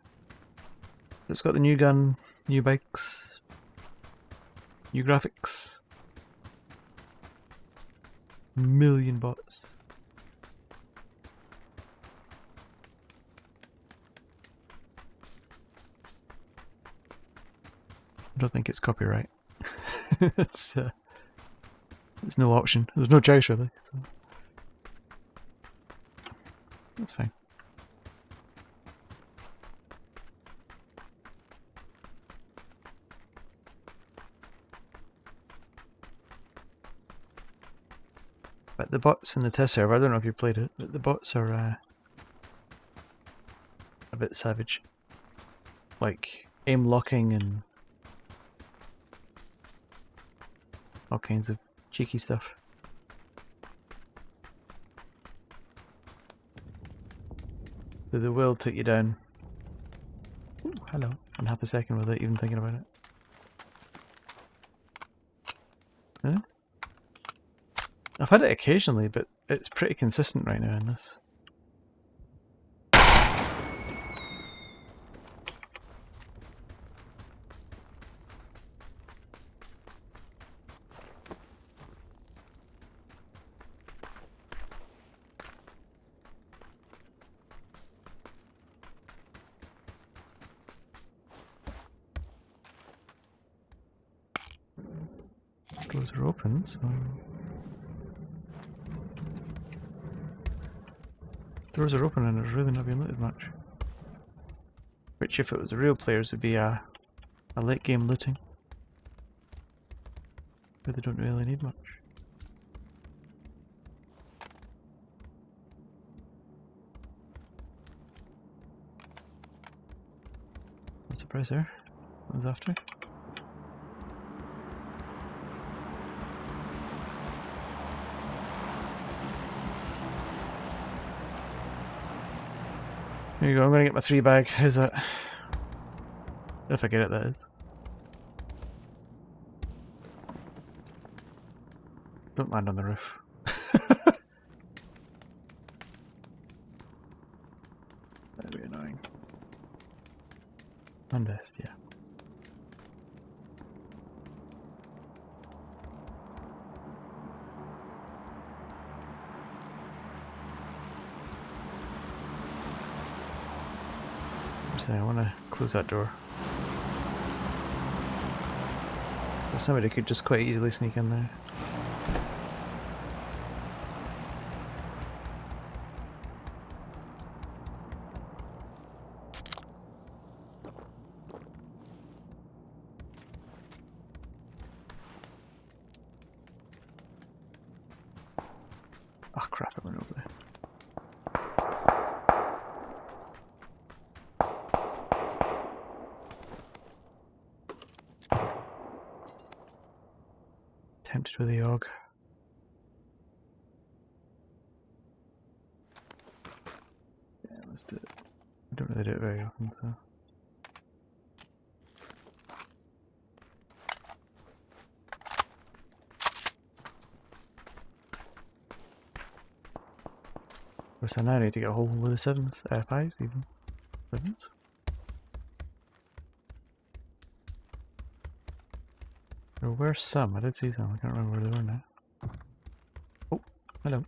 A: It's got the new gun, new bikes, new graphics. Million bots. I don't think it's copyright. it's no option. There's no choice really. So that's fine. But the bots in the test server, I don't know if you played it, but the bots are a bit savage. Like aim locking and all kinds of cheeky stuff. They will take you down. Ooh, hello. In half a second without even thinking about it. Huh? I've had it occasionally, but it's pretty consistent right now in this. Doors are open, so... Doors are open and there's really not being looted much. Which if it was the real players would be a late game looting. But they don't really need much. What's the price there? What was after? There you go, I'm gonna get my 3 bag. How's that? If I get it, that is. Don't land on the roof. That'd be annoying. Unvest, yeah. I want to close that door. So somebody could just quite easily sneak in there. Oh crap, I went over there. Tempted with the AUG. Yeah, let's do it. I don't really do it very often, so. Of course, I now need to get a whole load of 7s, 5s even. 7s? There were some, I did see some, I can't remember where they were now. Oh, hello.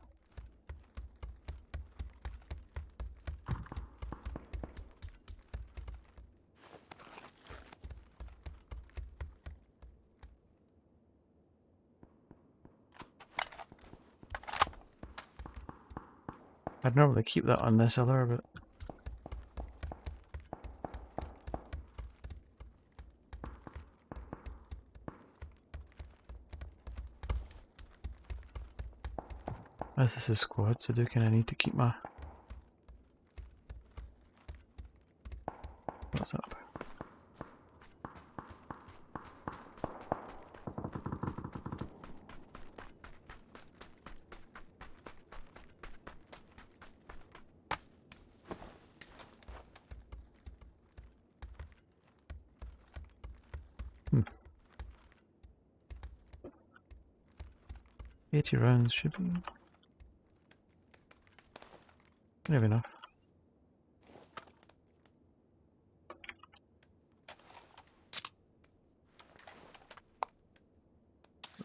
A: I'd normally keep that on this other, but... as this is squad, so I do kind of need to keep my... What's up? Hmm. 80 rounds should be... Never enough.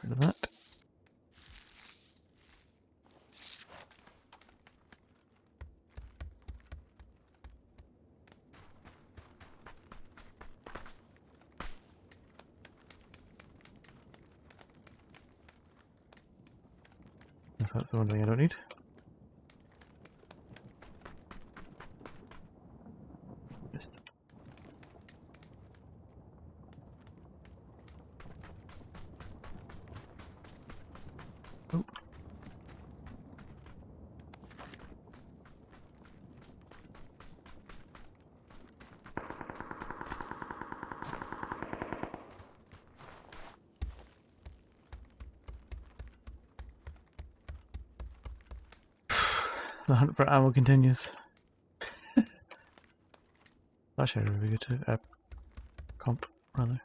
A: Rid of that. That's the one thing I don't need. Missed. Oh. The hunt for ammo continues. Flash area would be good too. Comp, rather.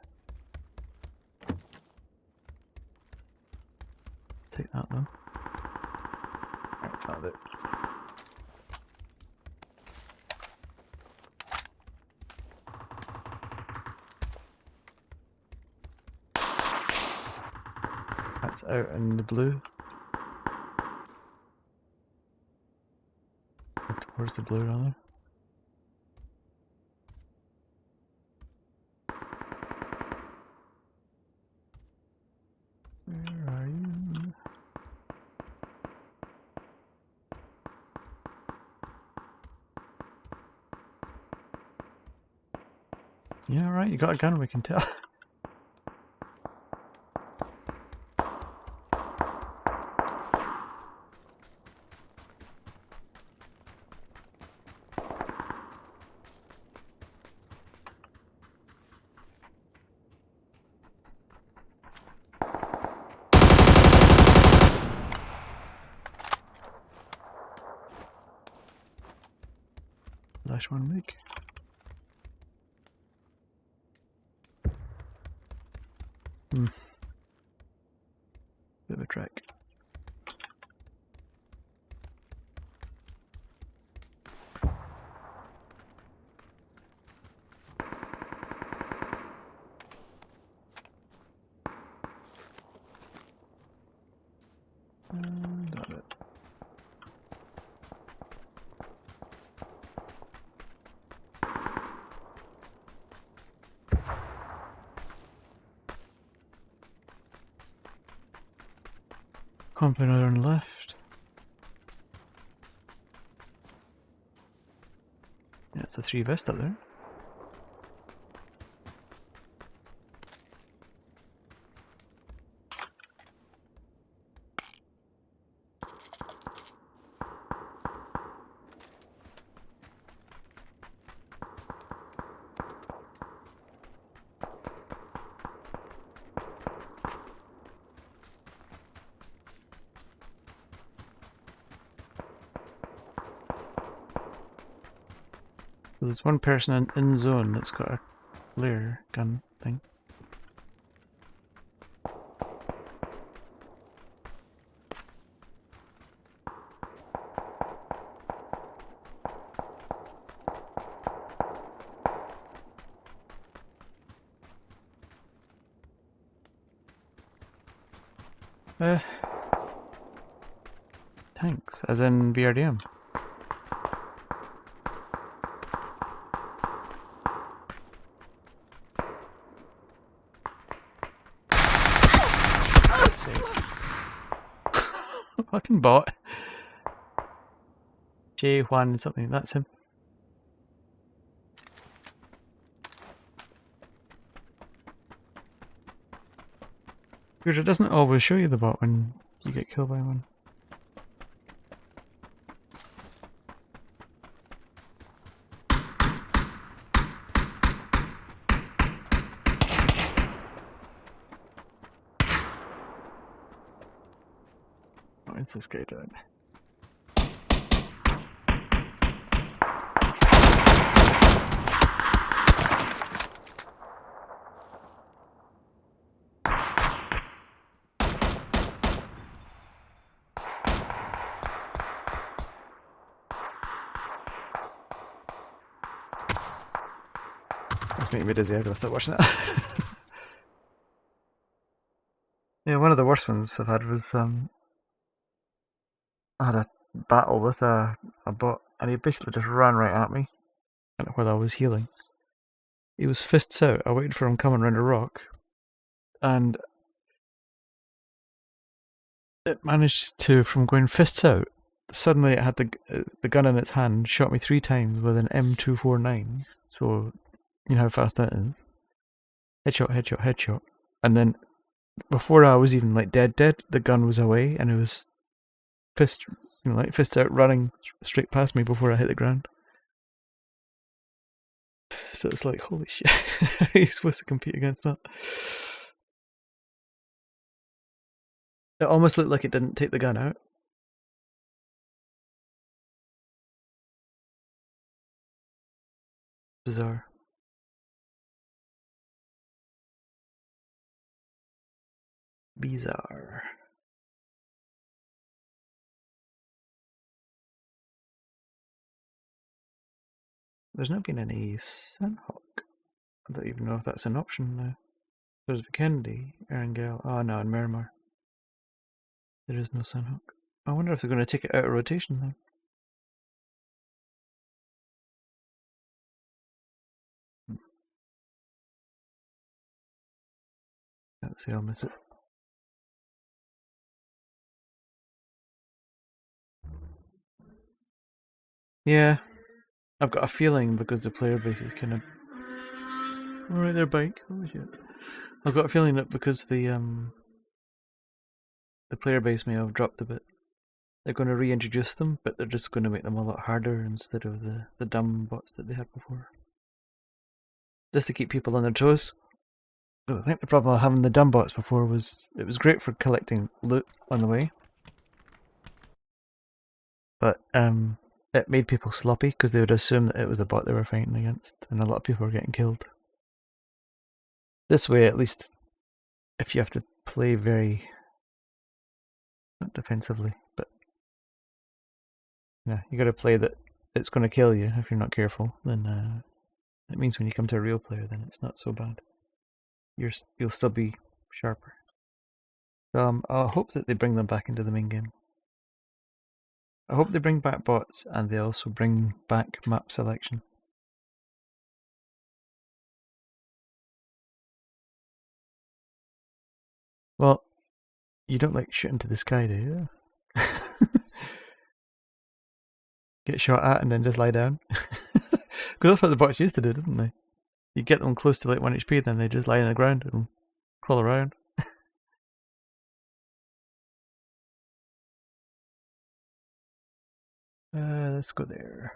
A: Take that though. Right, found it. That's out in the blue. Towards the blue, rather. Where are you? Yeah, right, you got a gun, we can tell. Flash one make. Bit of a trek. Got it. Compound on the left. Yeah, it's a 3 vest up there. So there's one person in zone that's got a flare gun thing. Tanks, as in BRDM. Let's see. Fucking bot. J1 something, that's him. Because it doesn't always show you the bot when you get killed by one. What's this guy doing? It's making me dizzy. I gotta stop watching that. Yeah, one of the worst ones I've had was I had a battle with a bot, and he basically just ran right at me while I was healing. He was fists out. I waited for him coming round a rock, and it managed to, from going fists out, suddenly it had the gun in its hand, shot me 3 times with an M249. So, you know how fast that is. Headshot, headshot, headshot. And then, before I was even like dead, the gun was away, and it was fists out, running straight past me before I hit the ground. So it's like, holy shit, how are you supposed to compete against that? It almost looked like it didn't take the gun out. Bizarre. Bizarre. There's not been any Sandhawk. I don't even know if that's an option now. There's Vikendi, Erangel. Oh no, in Miramar. There is no Sandhawk. I wonder if they're going to take it out of rotation then. Let's see, I'll miss it. Yeah, I've got a feeling because the player base is kind of... Alright there, bike. Holy shit. I've got a feeling that because the player base may have dropped a bit, they're going to reintroduce them, but they're just going to make them a lot harder instead of the dumb bots that they had before. Just to keep people on their toes. I think the problem with having the dumb bots before was it was great for collecting loot on the way, but it made people sloppy because they would assume that it was a bot they were fighting against, and a lot of people were getting killed. This way, at least, if you have to play very, not defensively, but yeah, you got to play that it's going to kill you if you're not careful. Then it means when you come to a real player, then it's not so bad. You'll still be sharper. So I hope that they bring them back into the main game. I hope they bring back bots, and they also bring back map selection. Well, you don't like shooting to the sky, do you? Get shot at and then just lie down? Because that's what the bots used to do, didn't they? You get them close to like 1 HP, then they just lie on the ground and crawl around. Let's go there.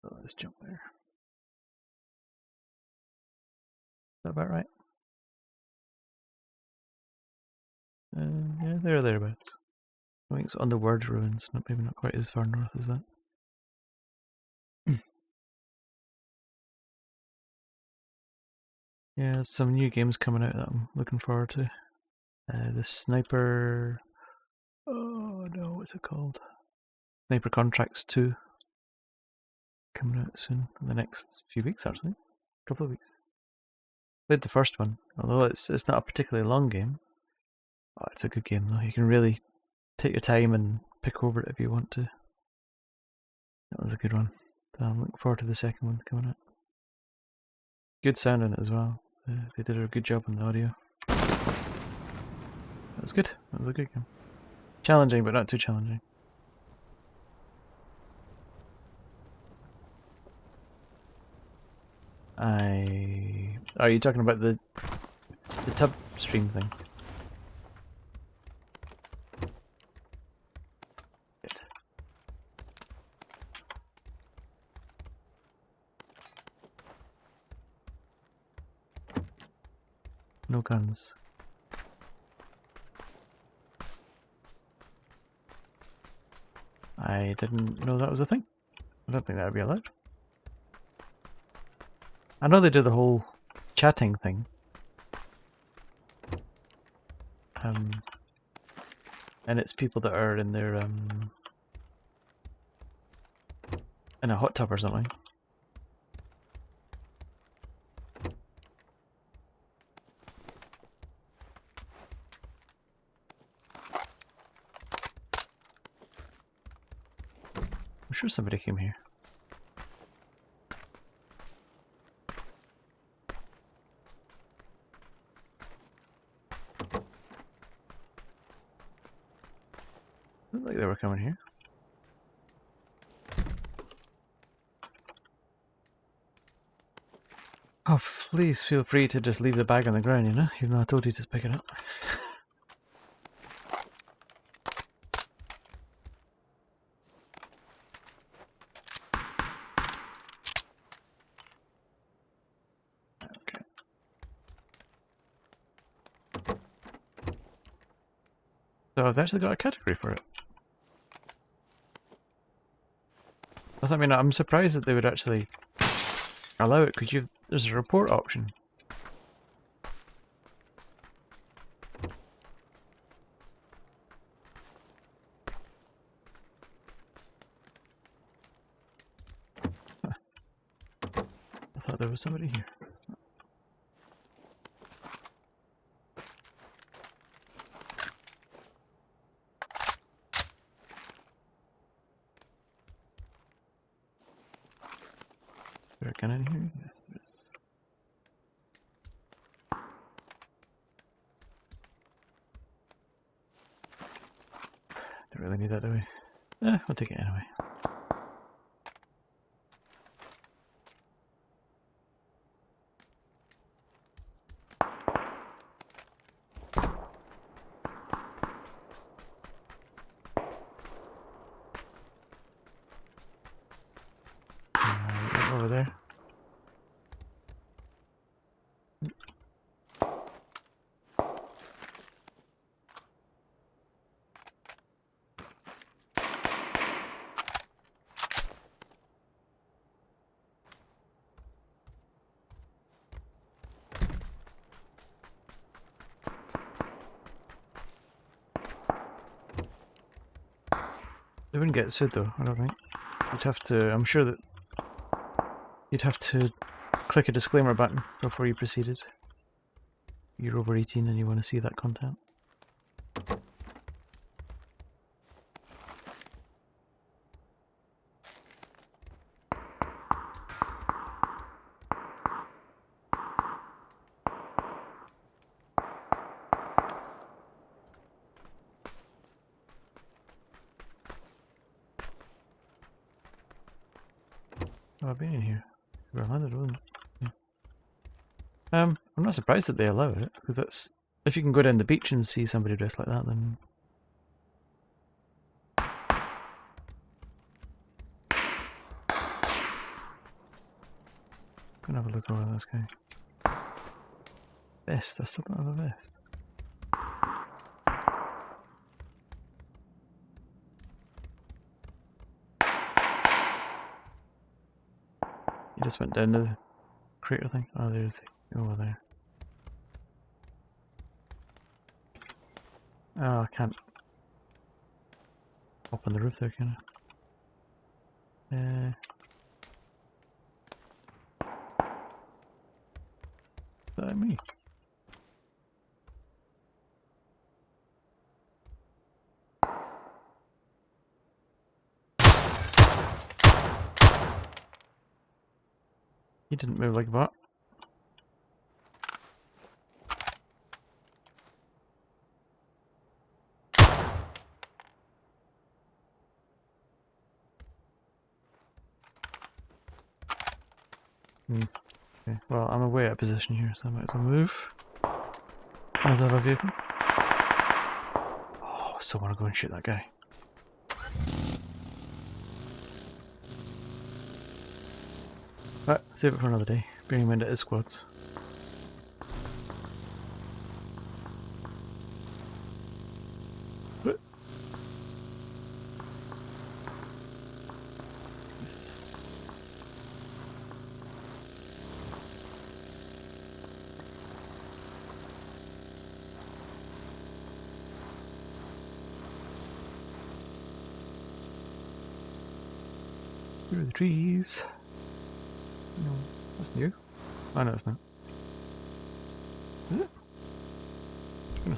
A: Oh, let's jump there. Is that about right? Yeah, there or thereabouts. I think it's on the Word Ruins, maybe not quite as far north as that. Yeah, there's some new games coming out that I'm looking forward to. The Sniper... Oh no, what's it called? Sniper Contracts 2. Coming out soon, in the next few weeks actually. A couple of weeks. Played the first one, although it's not a particularly long game. Oh, it's a good game though. You can really take your time and pick over it if you want to. That was a good one. So I'm looking forward to the second one coming out. Good sound in it as well. They did a good job on the audio. That was good. That was a good game. Challenging, but not too challenging. Are you talking about the tub stream thing? Good. No guns. I didn't know that was a thing. I don't think that would be allowed. I know they do the whole chatting thing. And it's people that are in their in a hot tub or something. I'm sure somebody came here. Looked like they were coming here. Oh, please feel free to just leave the bag on the ground, you know, even though I told you to pick it up. Okay. So I've actually got a category for it. I mean, I'm surprised that they would actually allow it. Could you? There's a report option. Huh. I thought there was somebody here. Is there a gun in here? Yes, there is. Don't really need that, do we? We'll take it anyway. Over there. They wouldn't get sued though, I don't think. You'd have to, I'm sure that you'd have to click a disclaimer button before you proceeded. You're over 18 and you want to see that content. Oh, I've been in here. We landed, wasn't it? Yeah. I'm not surprised that they allow it, because that's... If you can go down the beach and see somebody dressed like that, then... I'm gonna have a look over this guy. Vest, I still don't have a vest. You just went down to the crater thing? Oh, there's the... over there. Oh, I can't hop on the roof there, can I? Is that me? He didn't move like a bot. Okay, well, I'm away out of position here, so I might as well move. As I have a vehicle. Oh, I still want to go and shoot that guy. But save it for another day, bearing in mind it is squads. Through the trees. No, that's new. Oh no, it's not. Is it? No.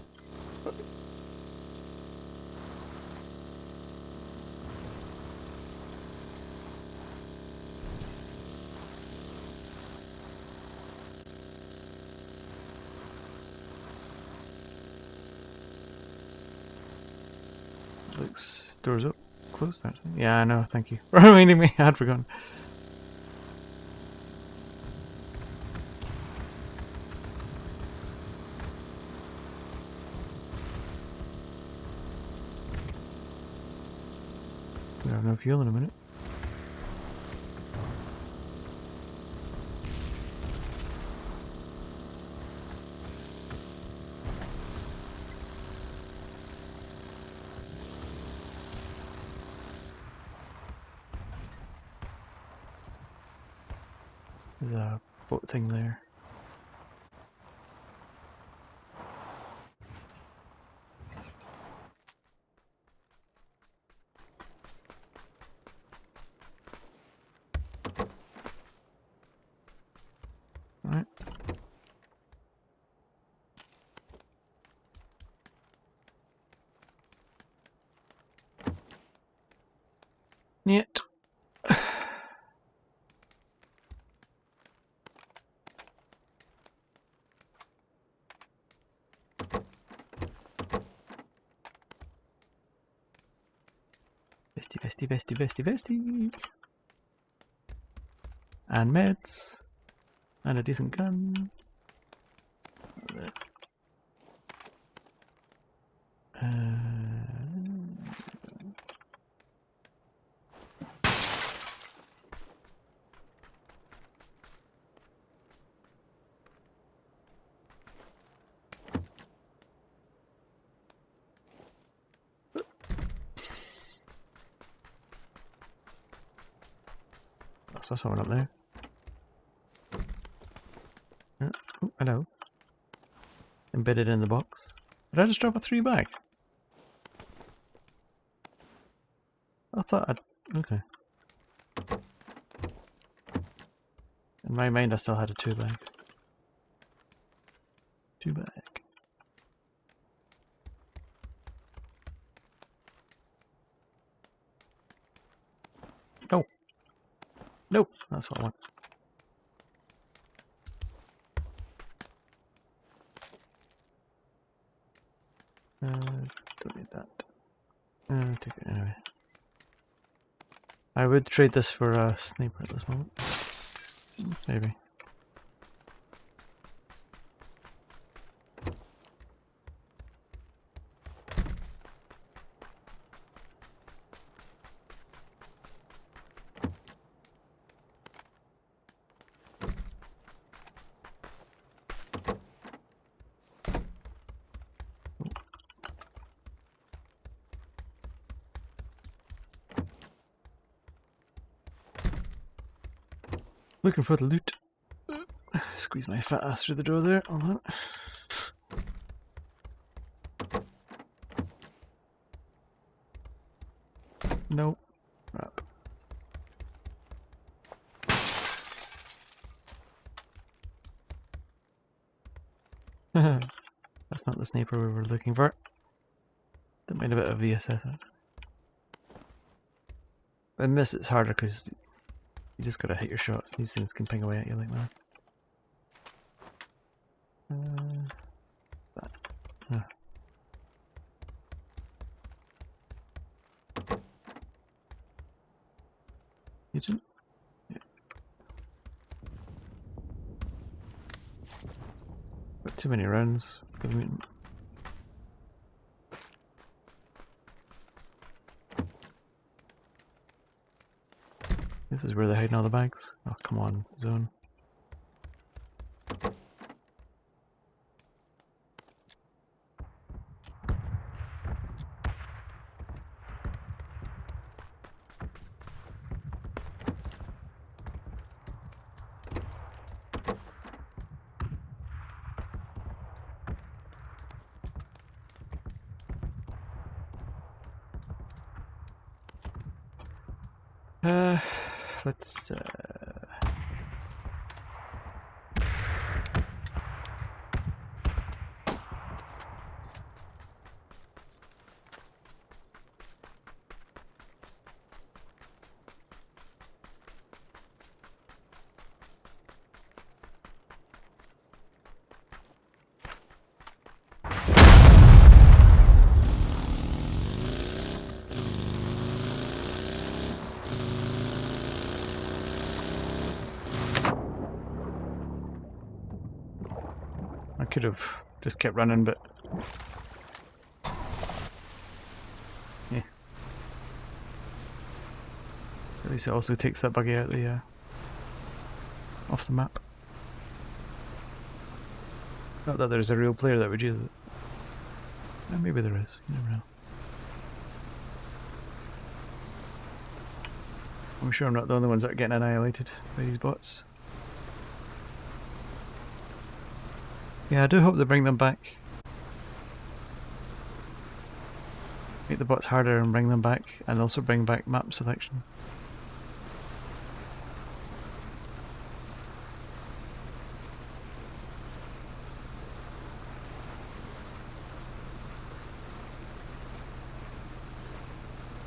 A: Looks doors up, closed actually. Yeah, I know. Thank you for reminding me. I had forgotten. We have no fuel in a minute. There's a boat thing there. Alright. Niet. Vesty. And meds. And a decent gun. I saw someone up there. Oh, hello. Embedded in the box. Did I just drop a 3 bag? I thought I'd... Okay. In my mind I still had a 2 bag. 2 bag. No! Nope! That's what I want. Don't need that. Take it anyway. I would trade this for a sniper at this moment. Maybe. Looking for the loot. Squeeze my fat ass through the door there. Hold on. No. Crap. That's not the sniper we were looking for. Don't mind a bit of VSS. In this it's harder because you just gotta hit your shots. These things can ping away at you like that. That. You didn't? Yeah. Got too many rounds. This is where they're hiding all the bags. Oh, come on, zone. let's I could have just kept running, but yeah. At least it also takes that buggy out the off the map. Not that there's a real player that would use it. Maybe there is. You never know. I'm sure I'm not the only ones that are getting annihilated by these bots. Yeah, I do hope they bring them back. Make the bots harder and bring them back, and also bring back map selection.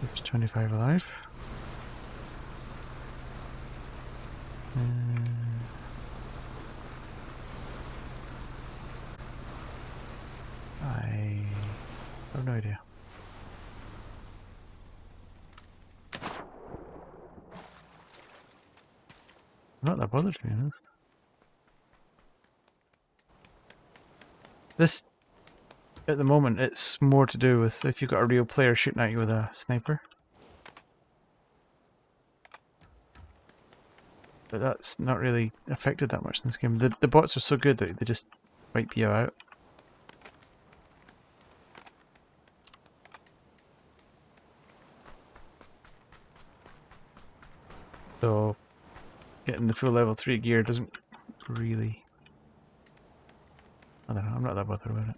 A: There's 25 alive. I have no idea. I'm not that bothered, to be honest. This, at the moment, it's more to do with if you've got a real player shooting at you with a sniper. But that's not really affected that much in this game. The bots are so good that they just wipe you out. So getting the full level 3 gear doesn't really... I don't know, I'm not that bothered about it.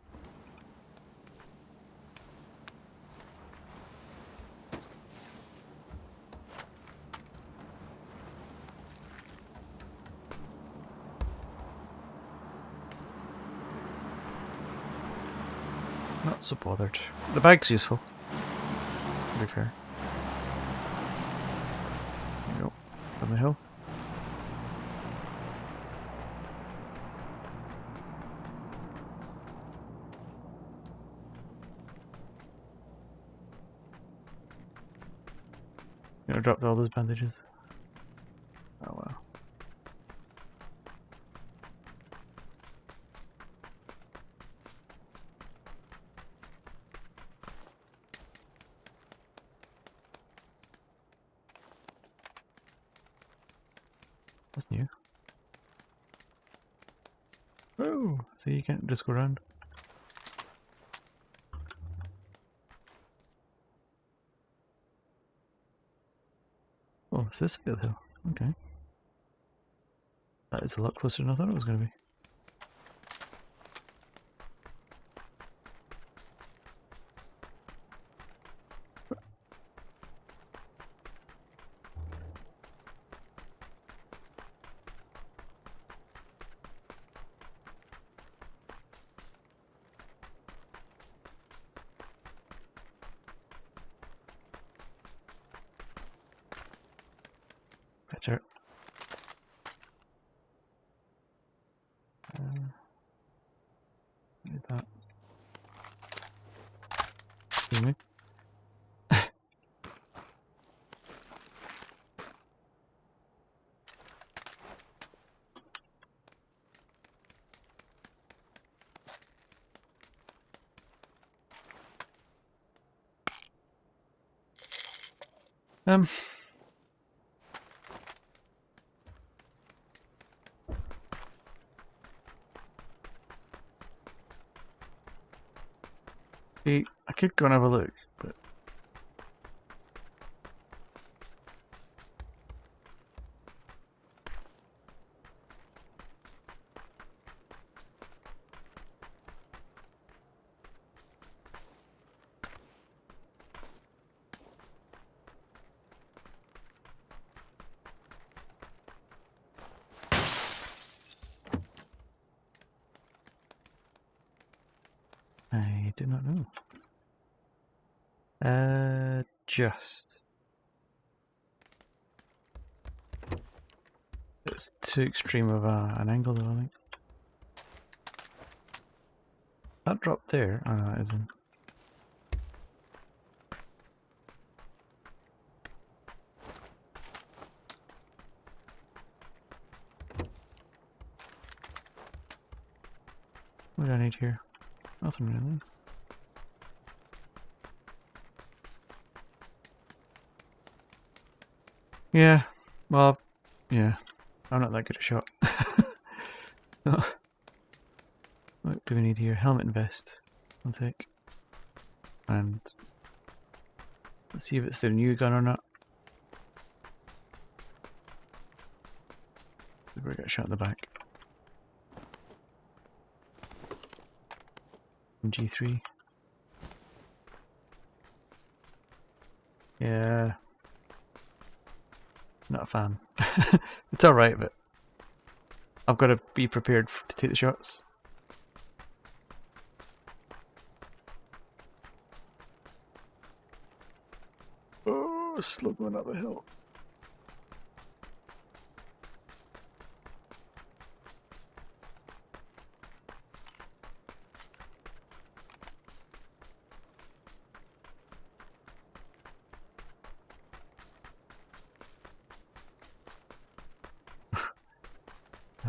A: Not so bothered. The bag's useful, to be fair. There you go, on the hill. I dropped all those bandages. Oh well. That's new. Oh, so you can't just go around. Oh, it's this side of the hill. Okay. That is a lot closer than I thought it was going to be. Better. Need that. Excuse me. Um. See, I could go and have a look, but do not know. Just. It's too extreme of an angle though, I think. That dropped there. Oh no, it isn't. What do I need here? Nothing really. Yeah, well, yeah. I'm not that good at shot. What do we need here? Helmet and vest. I'll take. And let's see if it's their new gun or not. We're gonna get shot in the back. G3. Yeah. Not a fan. It's alright, but I've got to be prepared to take the shots. Oh, slow going up a hill.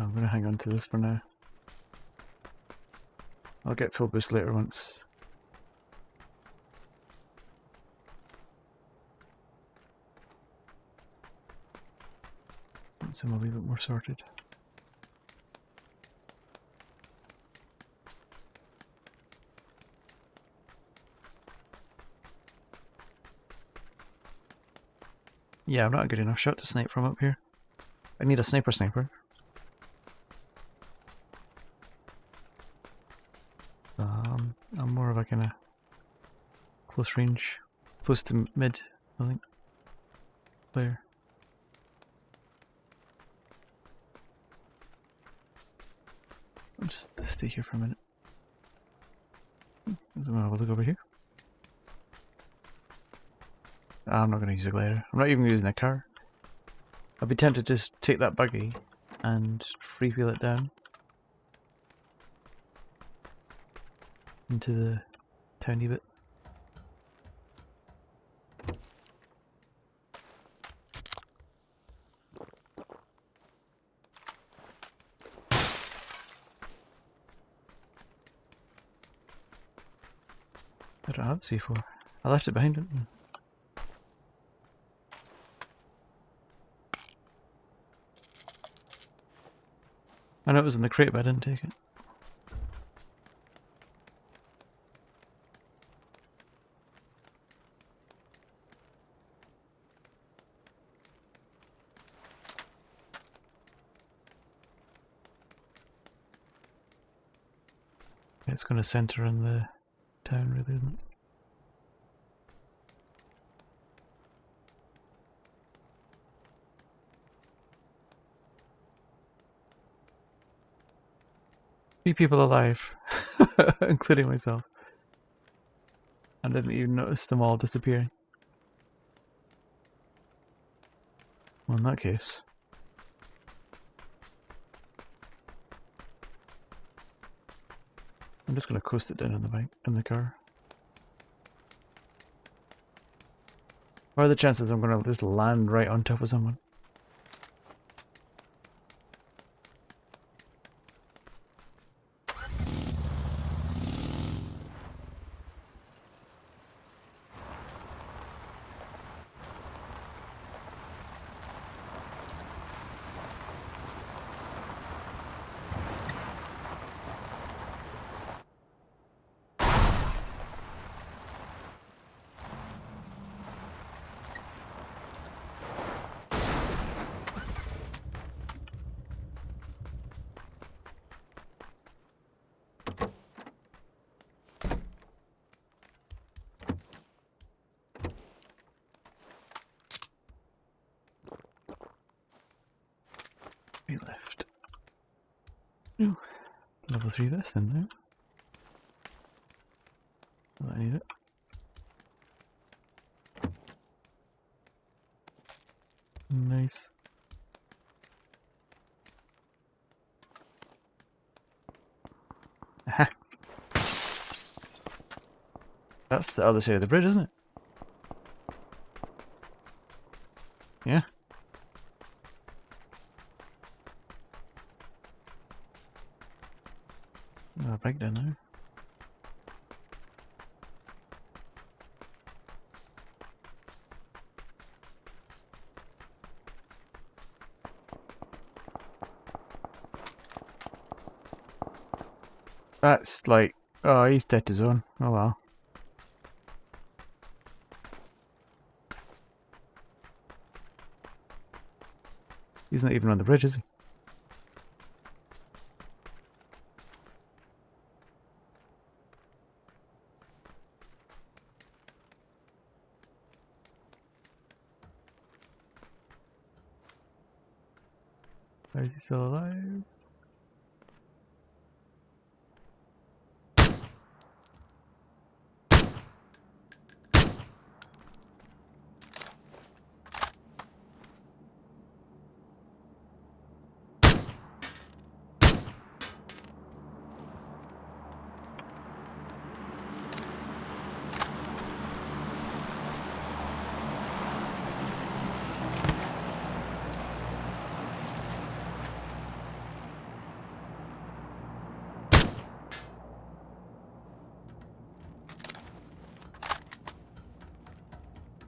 A: I'm going to hang on to this for now. I'll get full boost later once. Once I'm a wee bit more sorted. Yeah, I'm not a good enough shot to snipe from up here. I need a sniper. I'm more of a kind of close range, close to mid, I think, player. I'll just stay here for a minute. I'm gonna have a look over here. I'm not going to use a glider. I'm not even using a car. I'd be tempted to just take that buggy and freewheel it down into the towny bit. I don't have C4. I left it behind it. I know it was in the crate, but I didn't take it. It's going to center in the town, really, isn't it? Three people alive, including myself. I didn't even notice them all disappearing. Well, in that case. I'm just going to coast it down in the bike, in the car. What are the chances I'm going to just land right on top of someone? Left. Ooh, level 3 vest in there. Not that I need it. Nice. Aha. That's the other side of the bridge, isn't it? Yeah. Oh, breakdown now. That's like, oh, he's dead to zone. Oh well. He's not even on the bridge, is he? Or is he still alive?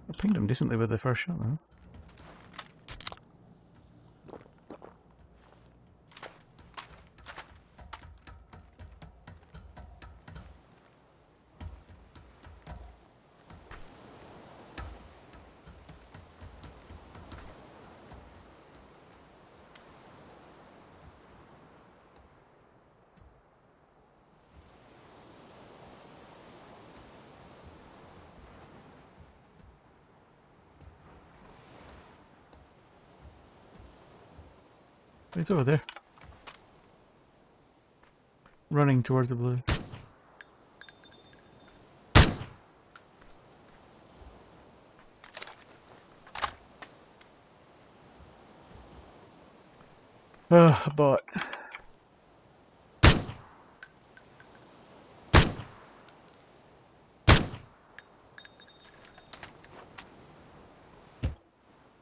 A: I pinged him decently with the first shot, though. He's over there. Running towards the blue. A bot.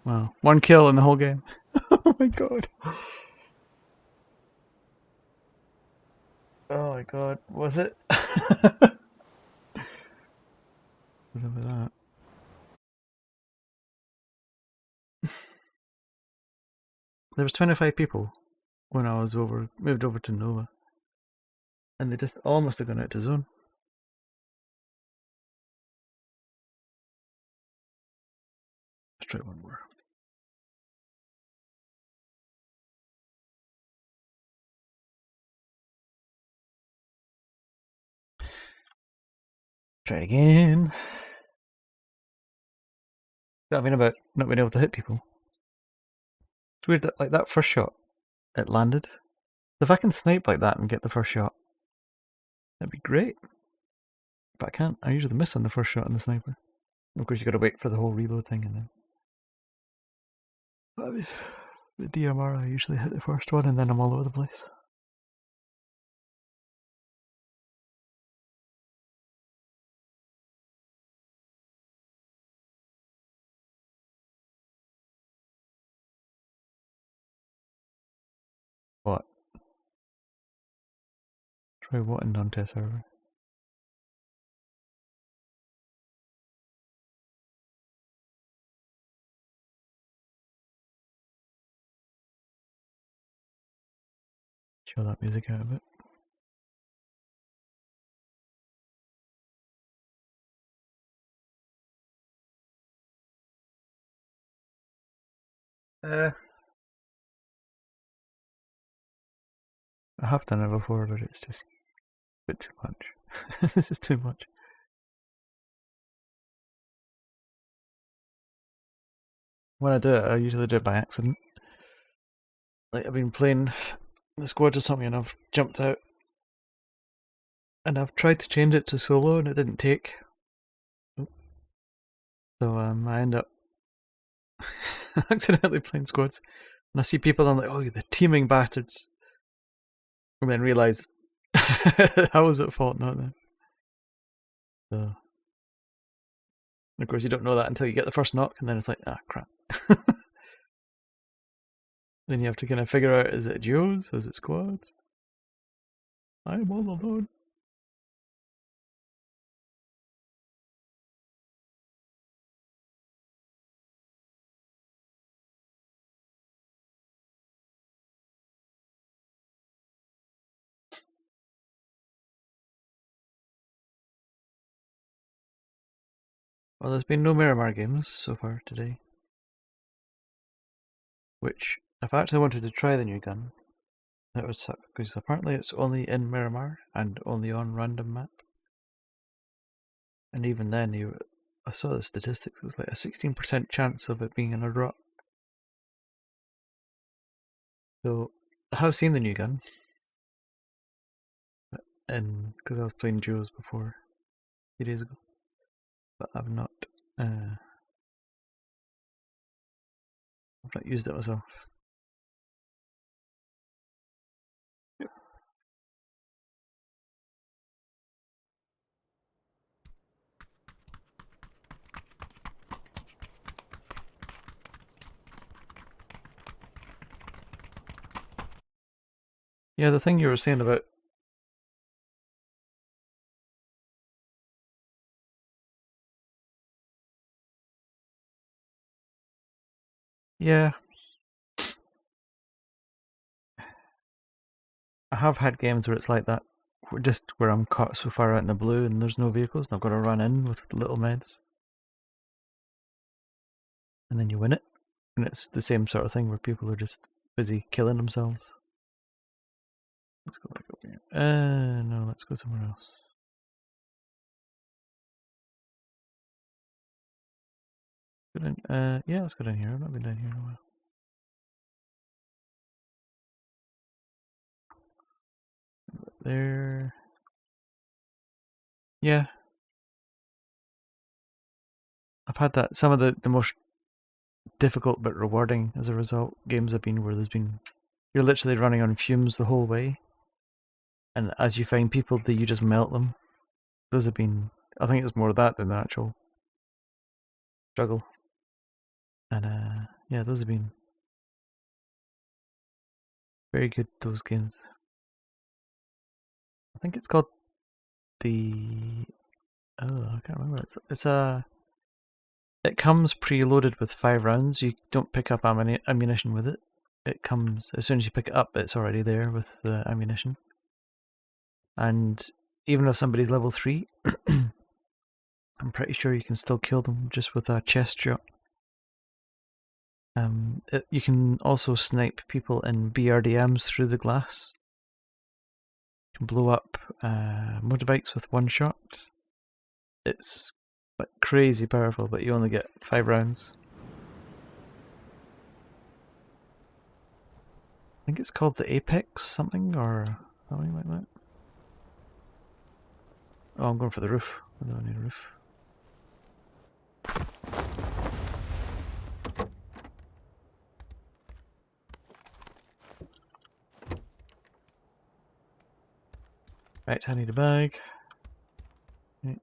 A: Wow. One kill in the whole game. Oh my god. Oh my god. Was it? Whatever that. There was 25 people when I was moved over to Nova. And they just all must have gone out to zone. Let's try one more. Try it again. I mean about not being able to hit people. It's weird that like that first shot, it landed. If I can snipe like that and get the first shot, that'd be great. But I can't. I usually miss on the first shot on the sniper. Of course, you got to wait for the whole reload thing, and then. But the DMR, I usually hit the first one, and then I'm all over the place. What? Try what in non-test server? Chill that music out a bit. I have done it before, but it's just a bit too much. This is too much. When I do it, I usually do it by accident. Like I've been playing the squad or something, and I've jumped out, and I've tried to change it to solo and it didn't take. So I end up accidentally playing squads. And I see people and I'm like, oh, the teaming bastards. And then realise I was at fault, not them. So, of course, you don't know that until you get the first knock, and then it's like, ah, crap. Then you have to kind of figure out, is it duos? Is it squads? I'm all alone. Well, there's been no Miramar games so far today. Which, if I actually wanted to try the new gun, that would suck, because apparently it's only in Miramar and only on random map. And even then, I saw the statistics, it was like a 16% chance of it being in a drop. So, I have seen the new gun, because I was playing duos before, a few days ago. But I've not used it myself. Yep. Yeah, the thing you were saying about yeah, I have had games where it's like that, where I'm caught so far out in the blue and there's no vehicles and I've got to run in with little meds. And then you win it. And it's the same sort of thing where people are just busy killing themselves. Let's go back over here. No, let's go somewhere else. Go down, yeah, let's go down here. I've not been down here in a while. There. Yeah. I've had that. Some of the most difficult but rewarding as a result games have been where you're literally running on fumes the whole way, and as you find people that you just melt them. Those have been, I think it's more of that than the actual struggle. And yeah, those have been very good, those games. I think it's called I can't remember. It comes preloaded with 5 rounds. You don't pick up ammunition with it. It comes, as soon as you pick it up, it's already there with the ammunition. And even if somebody's level 3, I'm pretty sure you can still kill them just with a chest shot. You can also snipe people in BRDMs through the glass. You can blow up motorbikes with one shot. It's like crazy powerful, but you only get 5 rounds. I think it's called the Apex something or something like that. Oh, I'm going for the roof. I don't need a roof. Right, I need a bag. Right.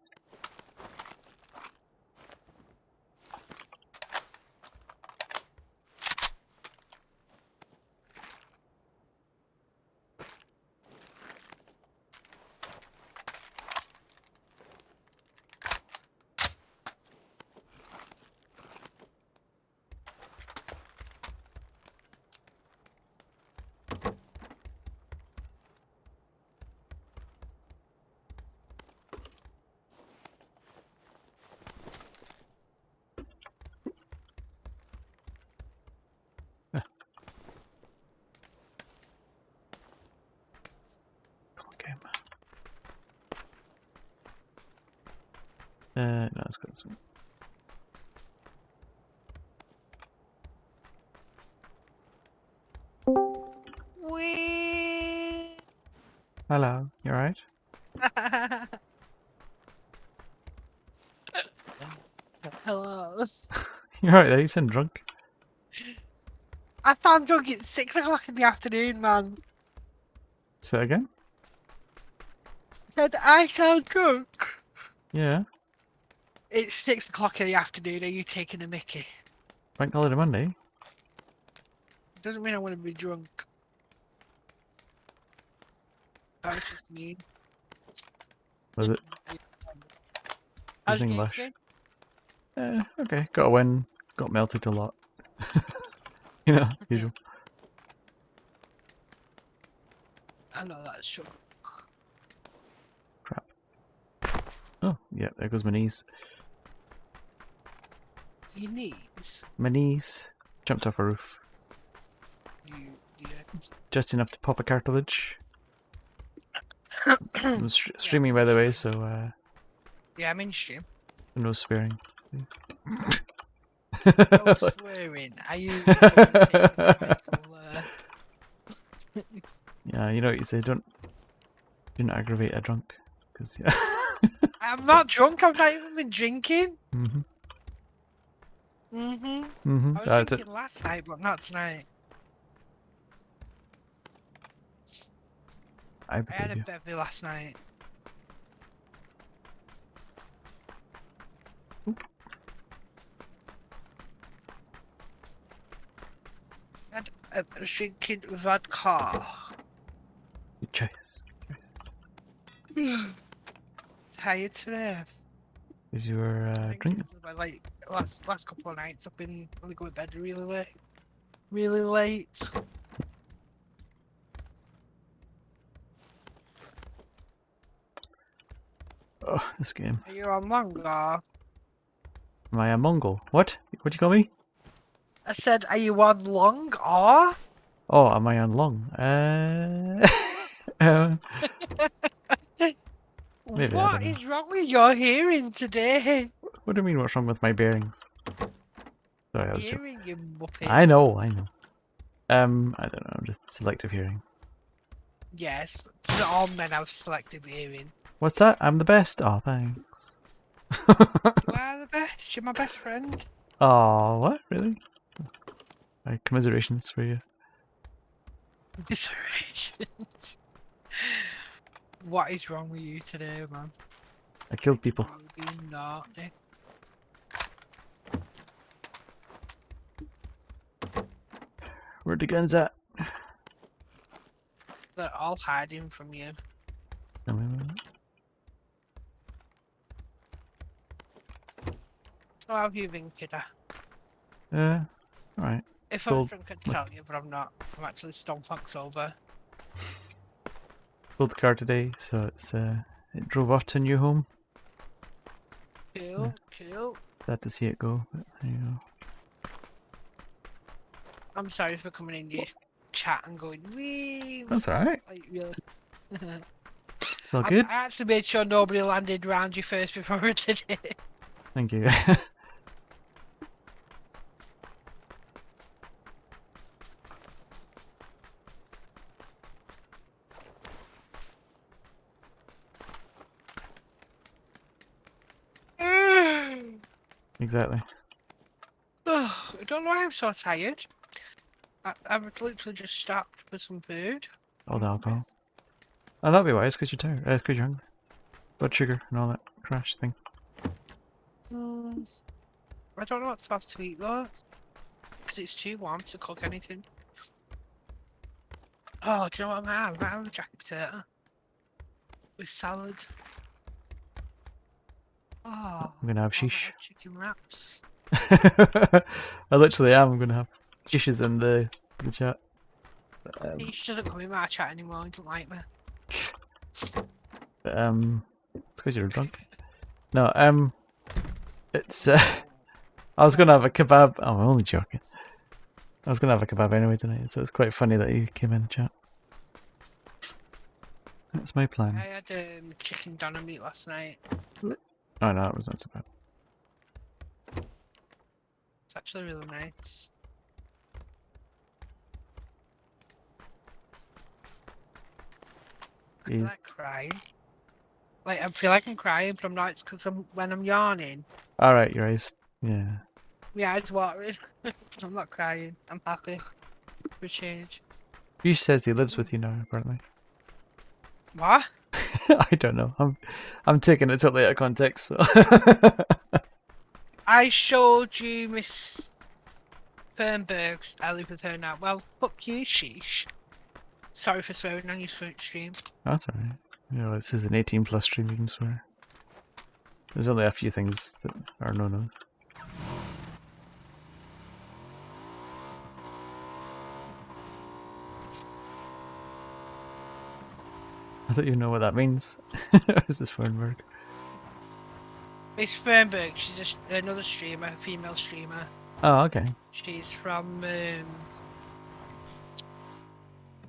A: No, let's go this way.
B: Wee!
A: Hello, you alright?
B: Hello.
A: You're right there, you sound drunk.
B: I sound drunk. It's 6 o'clock in the afternoon, man.
A: Say that again?
B: Said I sound drunk.
A: Yeah.
B: It's 6 o'clock in the afternoon. Are you taking a mickey?
A: Bank holiday Monday.
B: Doesn't mean I want to be drunk. That was just mean.
A: Was it?
B: How's
A: Using
B: your game
A: Lush.
B: going?
A: Okay. Got a win. Got melted a lot. You know, usual.
B: I know that's true.
A: Crap. Oh, yeah, there goes my knees.
B: Your knees?
A: My knees. Jumped off a roof.
B: Yeah.
A: Just enough to pop a cartilage. I'm streaming,
B: Yeah.
A: by the way, so
B: Yeah, I'm in stream.
A: no swearing.
B: No swearing. Are you taking rifle,
A: Yeah, you know what you say, don't aggravate a drunk. Cause, yeah.
B: I'm not drunk. I've not even been drinking.
A: Mm-hmm.
B: I was
A: That's
B: drinking
A: it.
B: last night, but not tonight.
A: I
B: I had
A: believe
B: a
A: you.
B: bevy last night. I was drinking vodka.
A: Good choice.
B: Tired today.
A: Because you were
B: I think
A: drinking.
B: it's like last couple of nights I've been really going to bed really late. Really late.
A: Oh, this game.
B: Are you on manga?
A: Am I a Mongol? What? What'd you call me?
B: I said, are you on long or?
A: Oh, am I on long? uh, maybe, I don't
B: What
A: know.
B: is wrong with your hearing today?
A: What do you mean, what's wrong with my bearings? Sorry, I was joking.
B: Hearing, you muppet.
A: I know. I don't know, just selective hearing.
B: Yes, not all men have selective hearing.
A: What's that? I'm the best? Oh, thanks.
B: You are the best. You're my best friend.
A: Oh, what? Really? My commiserations for you.
B: Commiserations. What is wrong with you today, man?
A: I killed people.
B: You being naughty.
A: Where'd the guns at?
B: They're all hiding from you. How have you been, kidder?
A: Alright.
B: If I was
A: Sold,
B: drunk, I'd tell you, but I'm not. I'm actually stone fucked sober.
A: sold the car today, so it drove off to a new home.
B: Cool, cool.
A: Sad to see it go, but there you go.
B: I'm sorry for coming in your chat and going, wee.
A: That's alright.
B: Like, really.
A: It's all good.
B: I actually made sure nobody landed round you first before today.
A: Thank you. Exactly.
B: Oh, I don't know why I'm so tired. I've literally just stopped for some food.
A: All the alcohol. Oh, that'd be why. It's because you're tired. It's because you're hungry. Blood sugar and all that crash thing.
B: I don't know what's about to eat though. Because it's too warm to cook anything. Oh, do you know what I might have? I might have a jacket potato. With salad. Oh,
A: I'm gonna have
B: I might
A: sheesh.
B: have chicken wraps.
A: I literally am. I'm gonna have shishes in the chat.
B: He doesn't come in my chat anymore, he doesn't like me.
A: But, it's because you're drunk. No, it's I was gonna have a kebab. Oh, I'm only joking. I was gonna have a kebab anyway tonight, so it's quite funny that you came in the chat. That's my plan.
B: I had chicken doner meat last night.
A: Oh no, it was not so bad.
B: It's actually really nice. I feel like crying. Like, I feel like I'm crying, but I'm not. It's because when I'm yawning,
A: Alright, your eyes. Yeah.
B: my eyes watering. I'm not crying. I'm happy for a change.
A: He says he lives with you now, apparently.
B: What?
A: I don't know. I'm taking it totally out of context, so.
B: I showed you Miss Fernberg's. I live with her now. Well, fuck you, sheesh. Sorry for swearing on your stream.
A: That's alright. You know, this is an 18 plus stream, you can swear. There's only a few things that are no-nos. I don't even know what that means. Is this Fernberg?
B: Miss Fernberg, she's just another streamer, a female streamer.
A: Oh, okay.
B: She's from.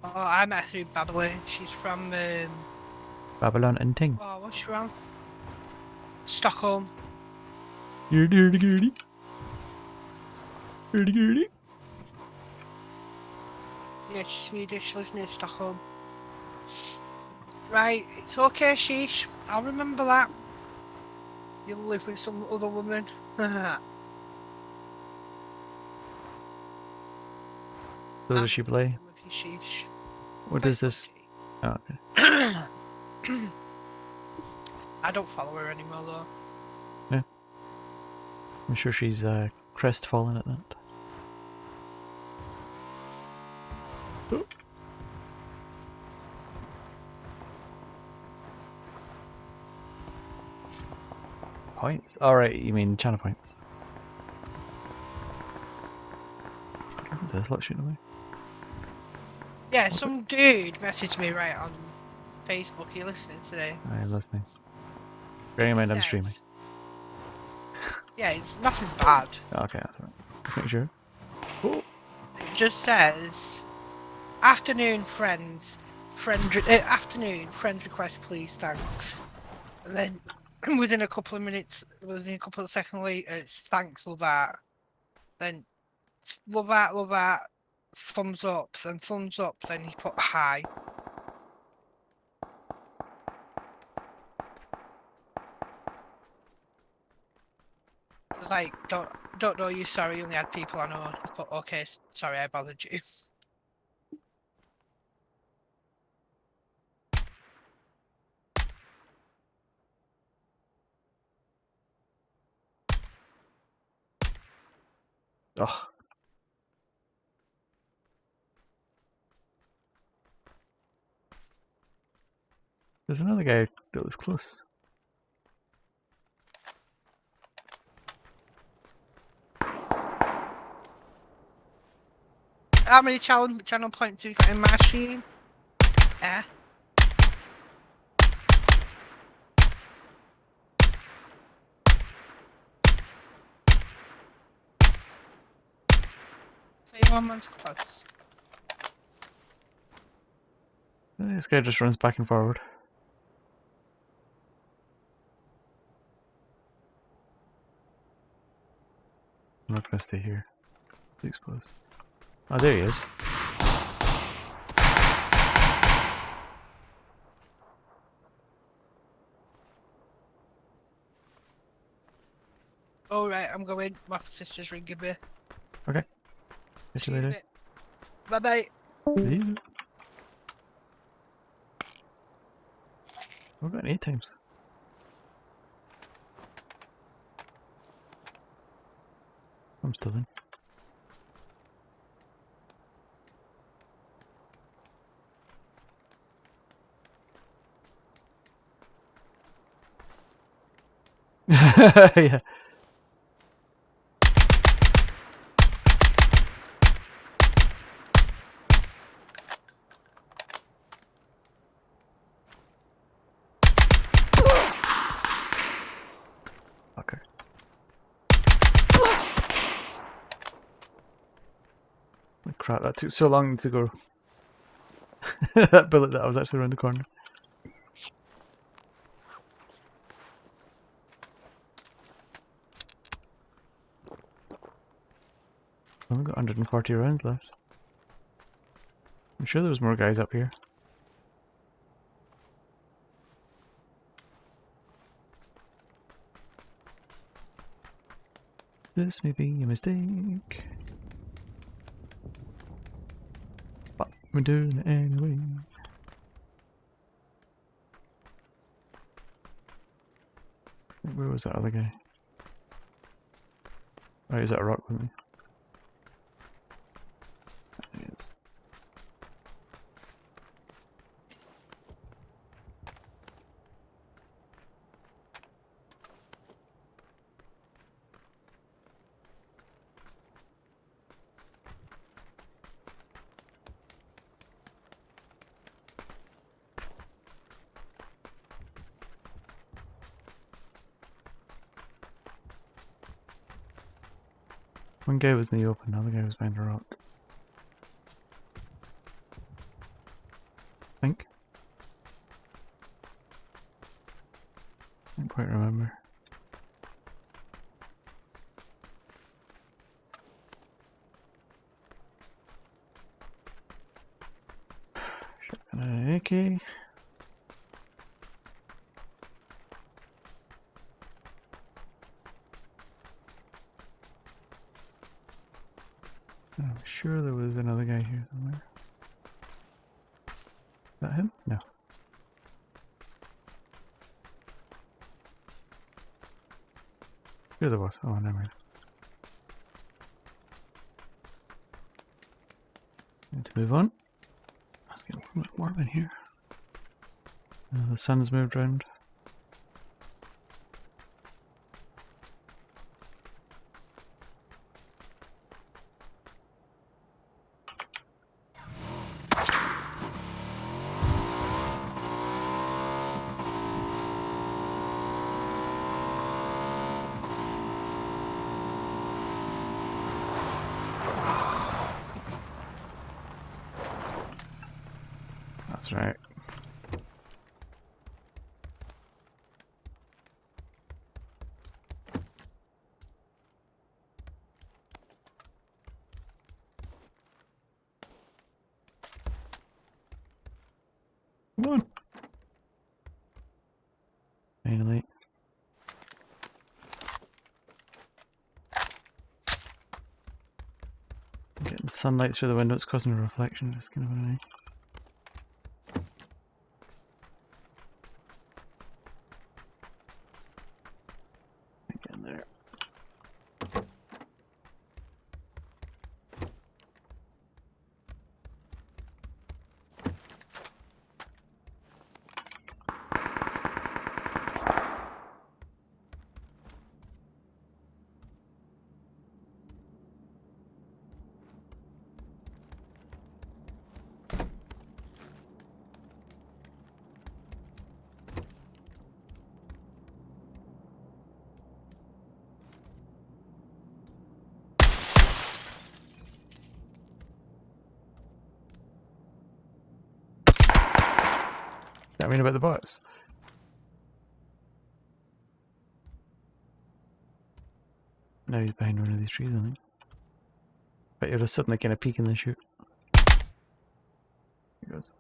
B: Oh, I met her through Babylon. She's from.
A: Babylon and Ting.
B: Oh, what's she from? Stockholm.
A: Gurdy.
B: Yeah, she's Swedish. Lives near Stockholm. Right, it's okay, sheesh. I'll remember that. You'll live with some other woman.
A: So does she play?
B: With you, sheesh.
A: What is this? Oh, okay.
B: I don't follow her anymore though.
A: Yeah. I'm sure she's crestfallen at that. Oh. Points? Alright, you mean channel points. Isn't this lot shooting away?
B: Yeah, some dude messaged me right on Facebook. Are you listening today?
A: I'm listening. Bearing in mind I'm
B: Says-
A: streaming.
B: Yeah, it's nothing bad.
A: Oh, okay, that's alright. Just make sure. Oh.
B: It just says, afternoon friends, afternoon friend request please, thanks. And then within a couple of minutes, within a couple of seconds later, it's thanks, love that. Then love that, thumbs up, then thumbs up, then he put hi. It's like, don't know you, sorry, only had people I know. But okay, sorry I bothered you.
A: Oh. There's another guy that was close.
B: How many channel points have you got in my stream? Eh? One man's close.
A: This guy just runs back and forward. I'm not gonna stay here. Be exposed. Oh, there he is.
B: Alright, I'm going. My sister's ringing me.
A: Okay. Catch you later.
B: Bye bye.
A: See you. We've got 8 times. I'm still in. Yeah. Okay. Oh, crap, that took so long to go. That bullet that was actually around the corner. I've only got 140 rounds left. I'm sure there was more guys up here. This may be a mistake, but we're doing it anyway. Where was that other guy? Oh, he's at a rock with me. There he is. One guy was in the open, the other guy was behind a rock. I think. Can't quite remember. Shotgun and an AK. I'm sure there was another guy here somewhere. Is that him? No. Sure there was. Oh, never mind. Need to move on. Let's get a little bit warm in here. The sun's moved around. That's right. Come on. Finally. Getting sunlight through the window, it's causing a reflection, it's kind of annoying. Get in there. I mean about the bots. Now he's behind one of these trees, I think. But you're just suddenly kind of peeking and shoot. There he goes.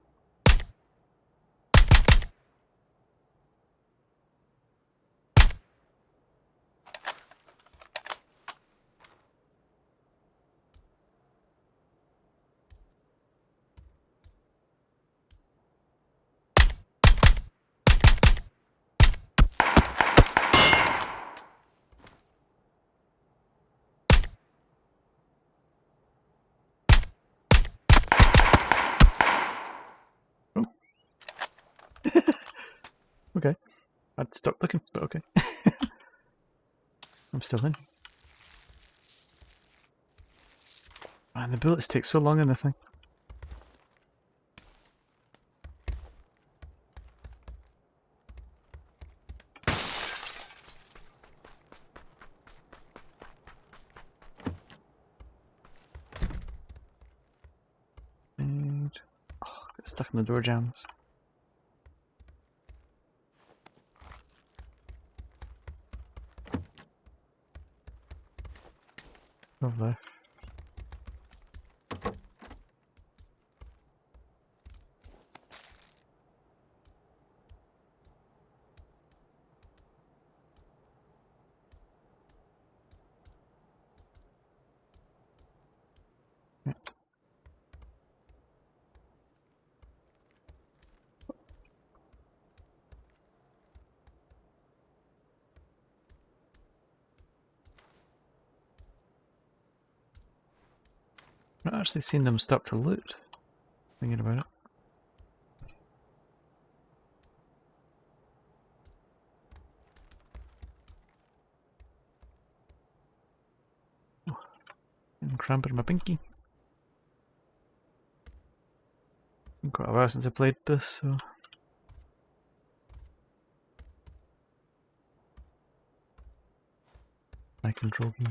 A: Oh. Okay. I'd stop looking, but okay. I'm still in. Man, the bullets take so long in this thing. And oh, got stuck in the door jams. Over there. I've not actually seen them stop to loot. Thinking about it. Oh, I'm cramping my pinky. Been quite a while since I played this, so. My control key.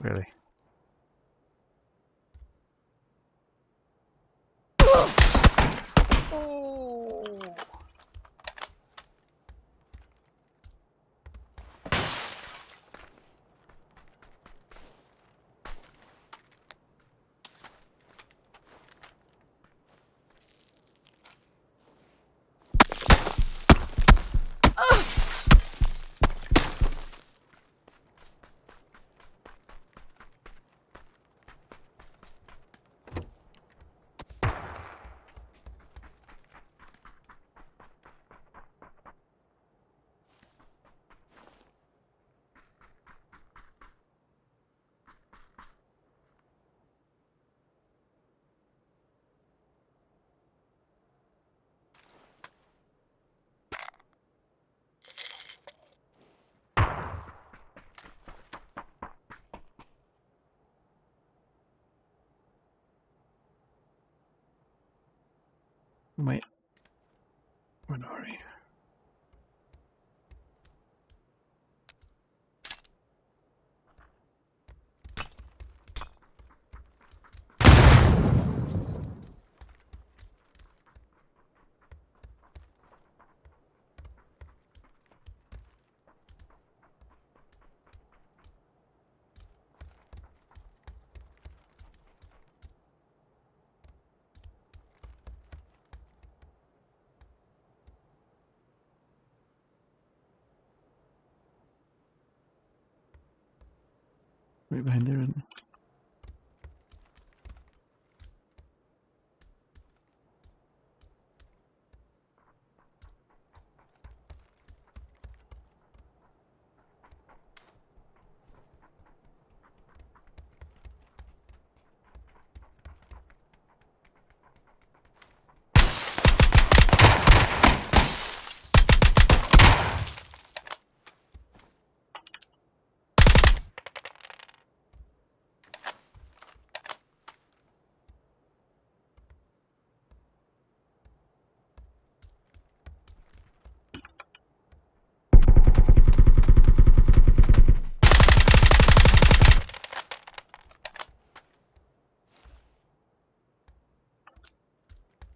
A: Really?
B: Oh.
A: Wait. Where are we? Right behind there, isn't it?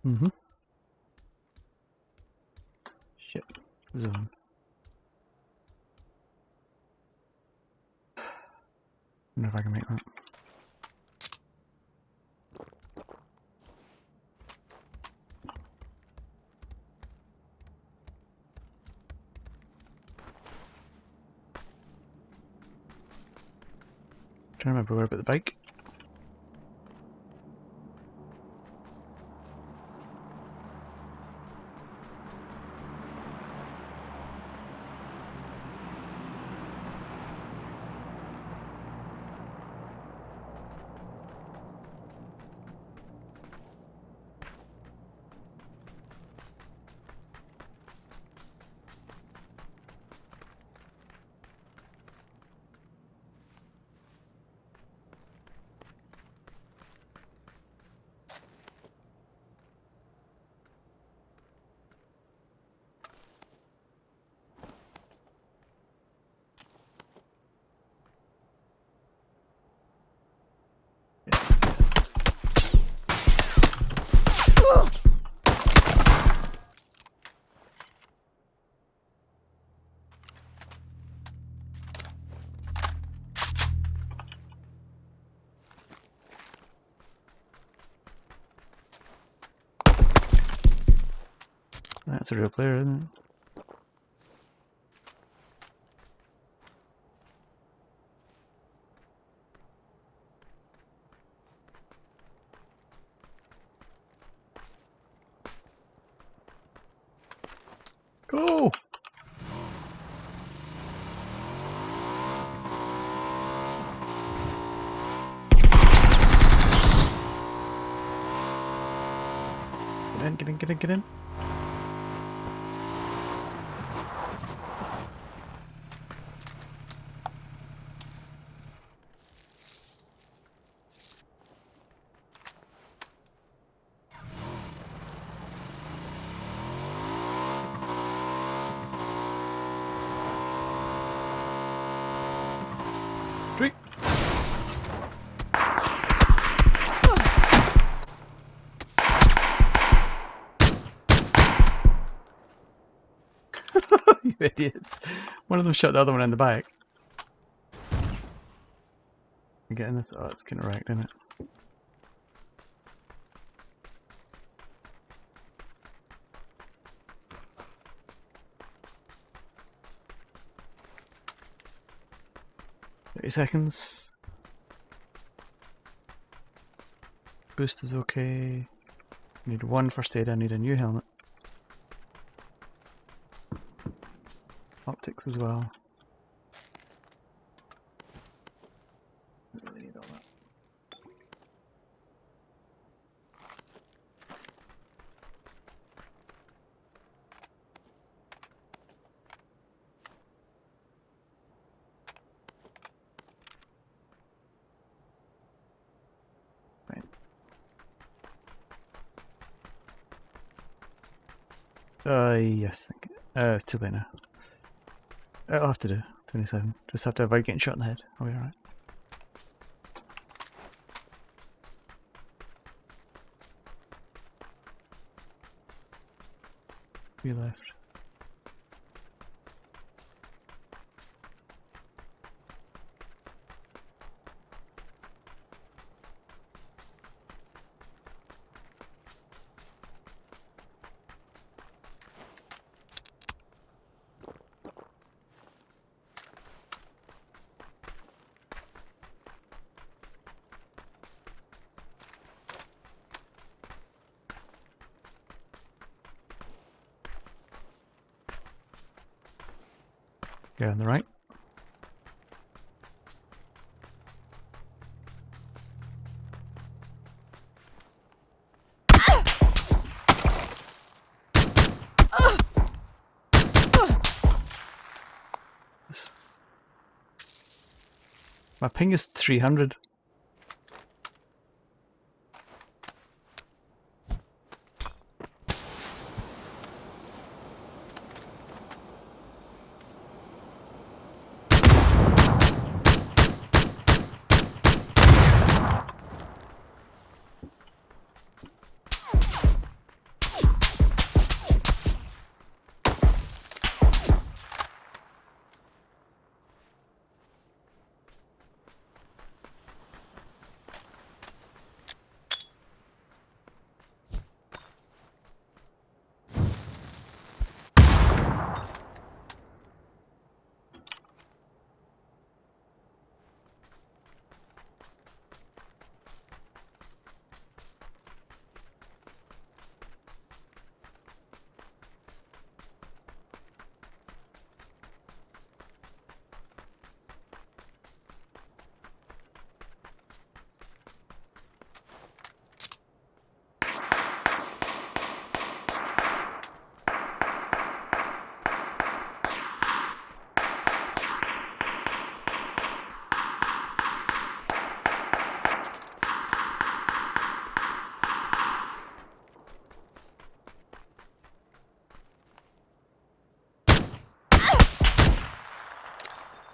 A: Mm-hmm. Shit. Zone. Wonder if I can make that. Trying to remember where about the bike. That's a real player, isn't it? Go! Get in, get in, get in, get in. Three. You idiots. One of them shot the other one in the back. I'm getting this. Oh, it's kind of wrecked, isn't it? Seconds. Boost is okay. Need one first aid. I need a new helmet. Optics as well. Really need all that. Yes, thank you. It's too late now. I'll have to do 27. Just have to avoid getting shot in the head. I'll be alright. Three left. Go on the right. My ping is 300.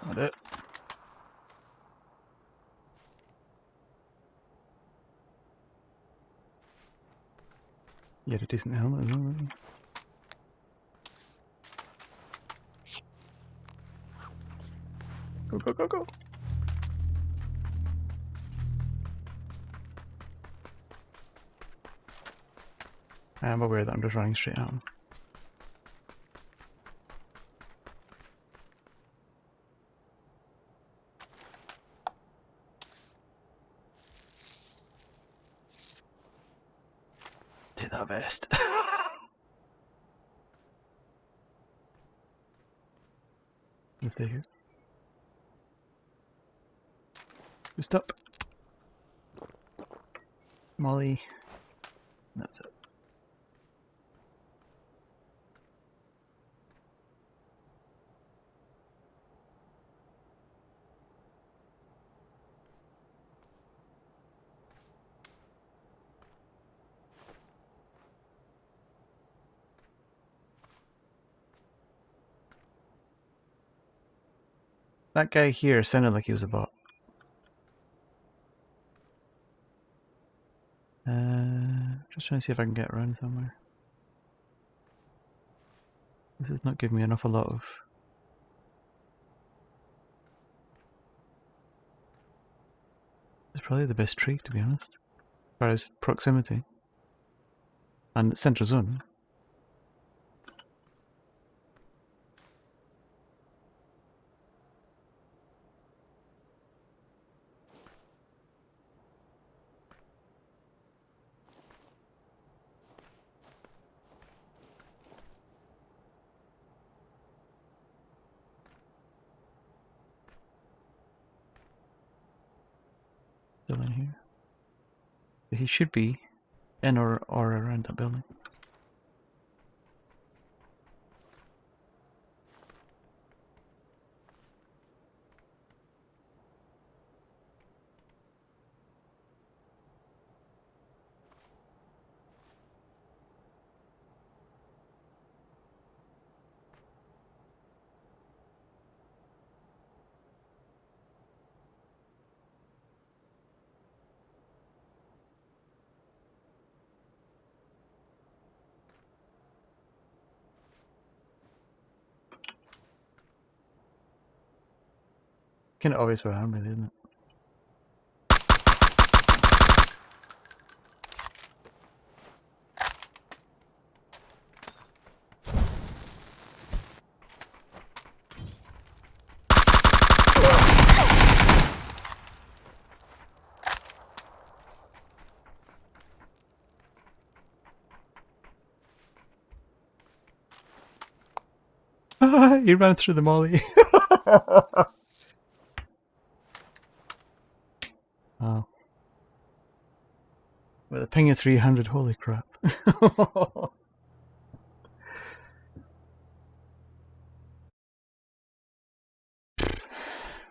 A: Not it. You had a decent helmet as well, didn't you? Go, go, go, go! I'm aware that I'm just running straight at him. Take that vest. I'll stay here. Boost up. Molly. That's it. That guy here sounded like he was a bot. Just trying to see if I can get around somewhere. This is not giving me an awful lot of... This is probably the best tree, to be honest. As far as proximity. And central zone. Still in here. But he should be in or around that building. Kind of obvious where I am, really, isn't it? He ran through the molly. Oh. With a ping of 300, holy crap. Right,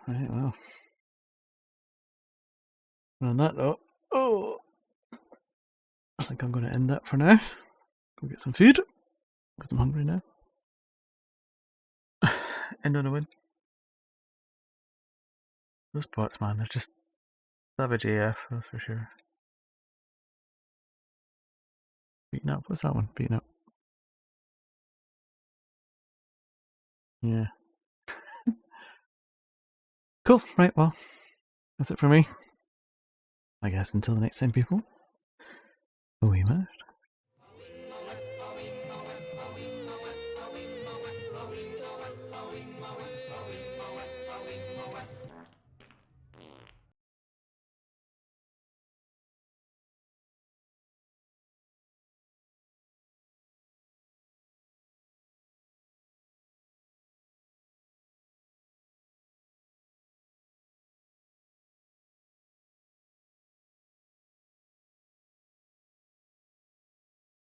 A: well. On that note, I think I'm going to end that for now. Go get some food, because I'm hungry now. End on a win. Those bots, man, they're just savage AF, that's for sure. Beaten up, what's that one? Beaten up. Yeah. Cool, right, well, that's it for me. I guess until the next time, people. We out.